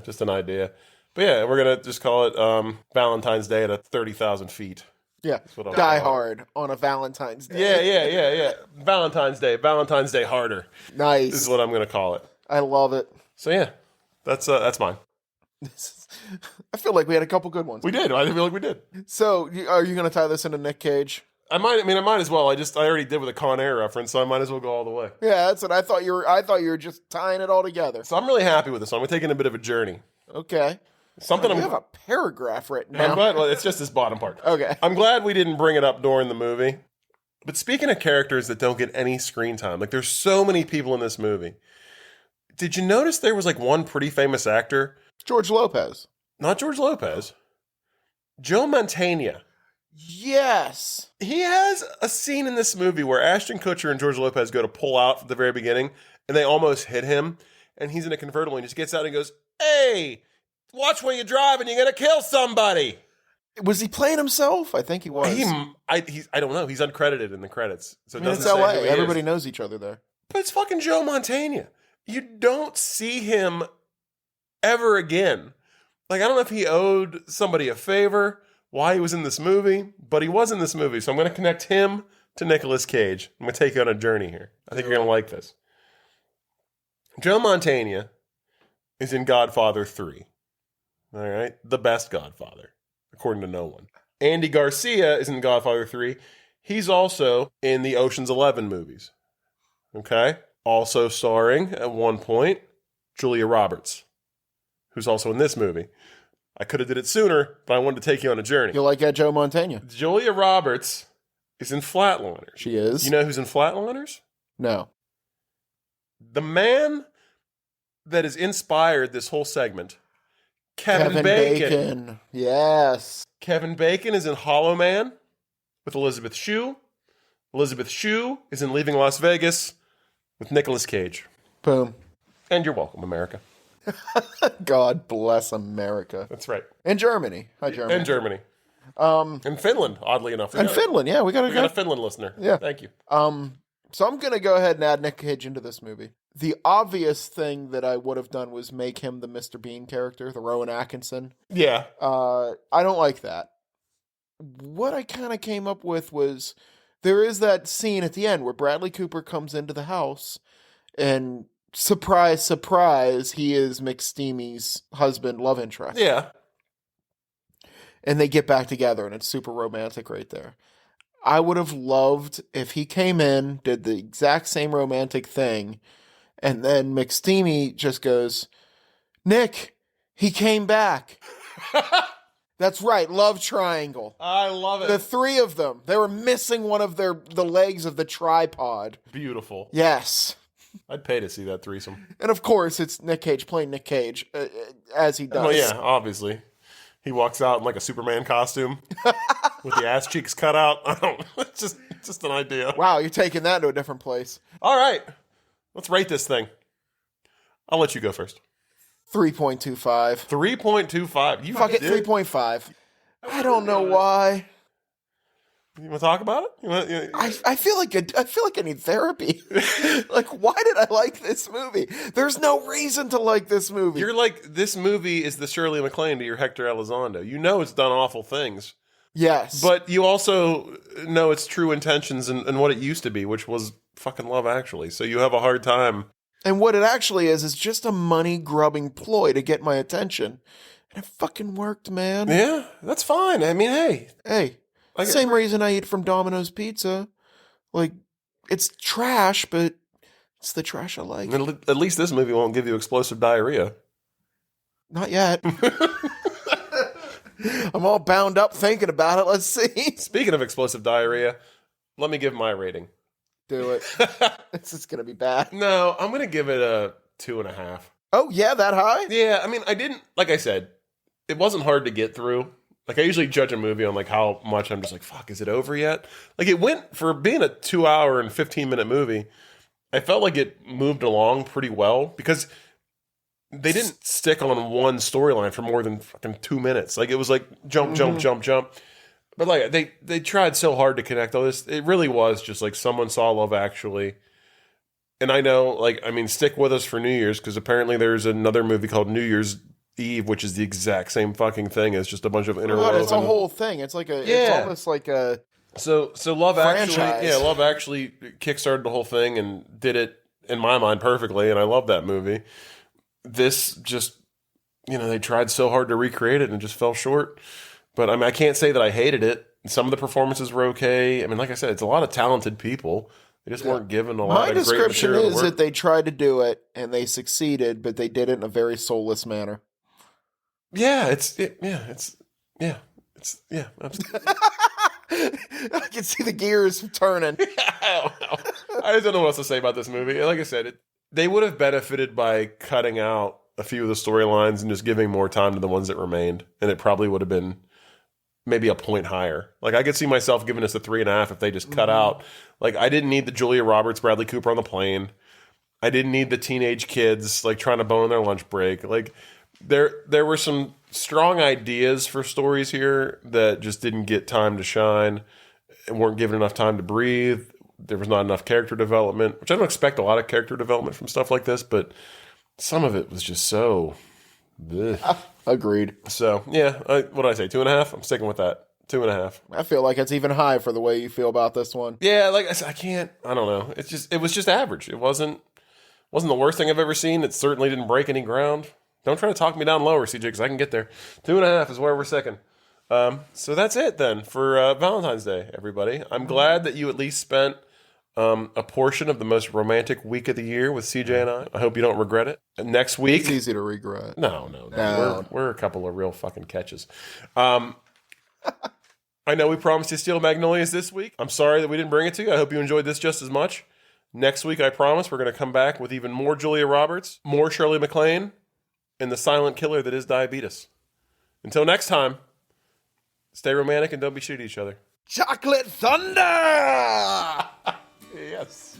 Just an idea. But yeah, we're going to just call it Valentine's Day at 30,000 feet. Yeah. Die Hard on a Valentine's Day. Yeah. Valentine's Day harder. Nice. This is what I'm going to call it. I love it. So yeah, that's mine. I feel like we had a couple good ones. We did. I feel like we did. So, are you going to tie this into Nick Cage? I might as well. I already did with a Con Air reference, so I might as well go all the way. Yeah, that's what I thought you were just tying it all together. So I'm really happy with this one. We're taking a bit of a journey. Okay. Something I have a paragraph written down. I'm glad. Well, it's just this bottom part. Okay. I'm glad we didn't bring it up during the movie. But speaking of characters that don't get any screen time, like there's so many people in this movie. Did you notice there was like one pretty famous actor? George Lopez. Not George Lopez. Joe Mantegna. Yes. He has a scene in this movie where Ashton Kutcher and George Lopez go to pull out at the very beginning, and they almost hit him, and he's in a convertible, and he just gets out and goes, hey, watch where you drive, and you're going to kill somebody. Was he playing himself? I think he was. I don't know. He's uncredited in the credits. So it doesn't it's LA. say who he Everybody is. knows each other there. But it's fucking Joe Mantegna. You don't see him ever again. Like, I don't know if he owed somebody a favor, why he was in this movie, but he was in this movie. So I'm going to connect him to Nicolas Cage. I'm going to take you on a journey here. I think you're going to like this. Joe Mantegna is in Godfather 3. All right? The best Godfather, according to no one. Andy Garcia is in Godfather 3. He's also in the Ocean's 11 movies. Okay? Also starring, at one point, Julia Roberts, who's also in this movie. I could have did it sooner, but I wanted to take you on a journey. You like that, Joe Mantegna? Julia Roberts is in Flatliners. She is. You know who's in Flatliners? No. The man that has inspired this whole segment, Kevin Bacon. Yes. Kevin Bacon is in Hollow Man with Elizabeth Shue. Elizabeth Shue is in Leaving Las Vegas with Nicolas Cage. Boom. And you're welcome, America. God bless America. That's right. And Germany. Hi, Germany. And Germany. And Finland, oddly enough. Finland, yeah. We got a Finland listener. Yeah. Thank you. So I'm going to go ahead and add Nick Cage into this movie. The obvious thing that I would have done was make him the Mr. Bean character, the Rowan Atkinson. Yeah. I don't like that. What I kind of came up with was there is that scene at the end where Bradley Cooper comes into the house and surprise, surprise, he is McSteamy's husband, love interest. Yeah. And they get back together and it's super romantic right there. I would have loved if he came in, did the exact same romantic thing, and then McSteamy just goes, Nick, he came back. That's right, love triangle. I love it. The three of them. They were missing one of the legs of the tripod. Beautiful. Yes. I'd pay to see that threesome. And of course, it's Nick Cage playing Nick Cage, as he does. Well, yeah, obviously. He walks out in like a Superman costume with the ass cheeks cut out. I don't. It's just an idea. Wow, you're taking that to a different place. All right, let's rate this thing. I'll let you go first. 3.25. 3.25. You Fuck it, 3.5. I don't know why. You want to talk about it? I feel like I need therapy. Like, why did I like this movie? There's no reason to like this movie. You're like, this movie is the Shirley MacLaine to your Hector Elizondo. You know it's done awful things. Yes. But you also know its true intentions and what it used to be, which was fucking Love Actually. So you have a hard time. And what it actually is just a money-grubbing ploy to get my attention. And it fucking worked, man. Yeah, that's fine. I mean, hey. Hey. Same reason I eat from Domino's Pizza. Like, it's trash, but it's the trash I like. At least this movie won't give you explosive diarrhea. Not yet. I'm all bound up thinking about it. Let's see. Speaking of explosive diarrhea, let me give my rating. Do it. This is going to be bad. No, I'm going to give it a 2.5. Oh, yeah, that high? Yeah, I mean, I didn't, like I said, it wasn't hard to get through. Like, I usually judge a movie on, like, how much I'm just like, fuck, is it over yet? Like, it went, for being a 2-hour and 15-minute movie, I felt like it moved along pretty well. Because they didn't stick on one storyline for more than fucking 2 minutes. Like, it was like jump, jump, jump, jump. But like they tried so hard to connect all this. It really was just like someone saw Love Actually. And I know, like, I mean, stick with us for New Year's, because apparently there's another movie called New Year's Eve, which is the exact same fucking thing. It's just a bunch of interwoven. It's a whole thing. It's like it's almost like a so Love franchise. Actually, Love Actually kickstarted the whole thing and did it in my mind perfectly, and I love that movie. This just, they tried so hard to recreate it and just fell short. But I mean, I can't say that I hated it. Some of the performances were okay. I mean, like I said, it's a lot of talented people. They just weren't given a lot of great material. My description is that they tried to do it and they succeeded, but they did it in a very soulless manner. Yeah, absolutely. I can see the gears turning. I don't know. I just don't know what else to say about this movie. Like I said, they would have benefited by cutting out a few of the storylines and just giving more time to the ones that remained, and it probably would have been maybe a point higher. Like, I could see myself giving us a 3.5 if they just cut out. Like, I didn't need the Julia Roberts, Bradley Cooper on the plane. I didn't need the teenage kids like trying to bone on their lunch break. Like, there were some strong ideas for stories here that just didn't get time to shine and weren't given enough time to breathe. There was not enough character development, which I don't expect a lot of character development from stuff like this, but some of it was just so... Ugh. Agreed. So, yeah, what did I say, 2.5? I'm sticking with that. 2.5. I feel like it's even high for the way you feel about this one. Yeah, like I said, I don't know. It was just average. It wasn't the worst thing I've ever seen. It certainly didn't break any ground. Don't try to talk me down lower, CJ, because I can get there. 2.5 is where we're second. So that's it then for Valentine's Day, everybody. I'm glad that you at least spent a portion of the most romantic week of the year with CJ and I. I hope you don't regret it. Next week... It's easy to regret. No. We're a couple of real fucking catches. I know we promised you Steel Magnolias this week. I'm sorry that we didn't bring it to you. I hope you enjoyed this just as much. Next week, I promise, we're going to come back with even more Julia Roberts, more Shirley MacLaine, and the silent killer that is diabetes. Until next time, stay romantic and don't be shitty to each other. Chocolate Thunder! Yes.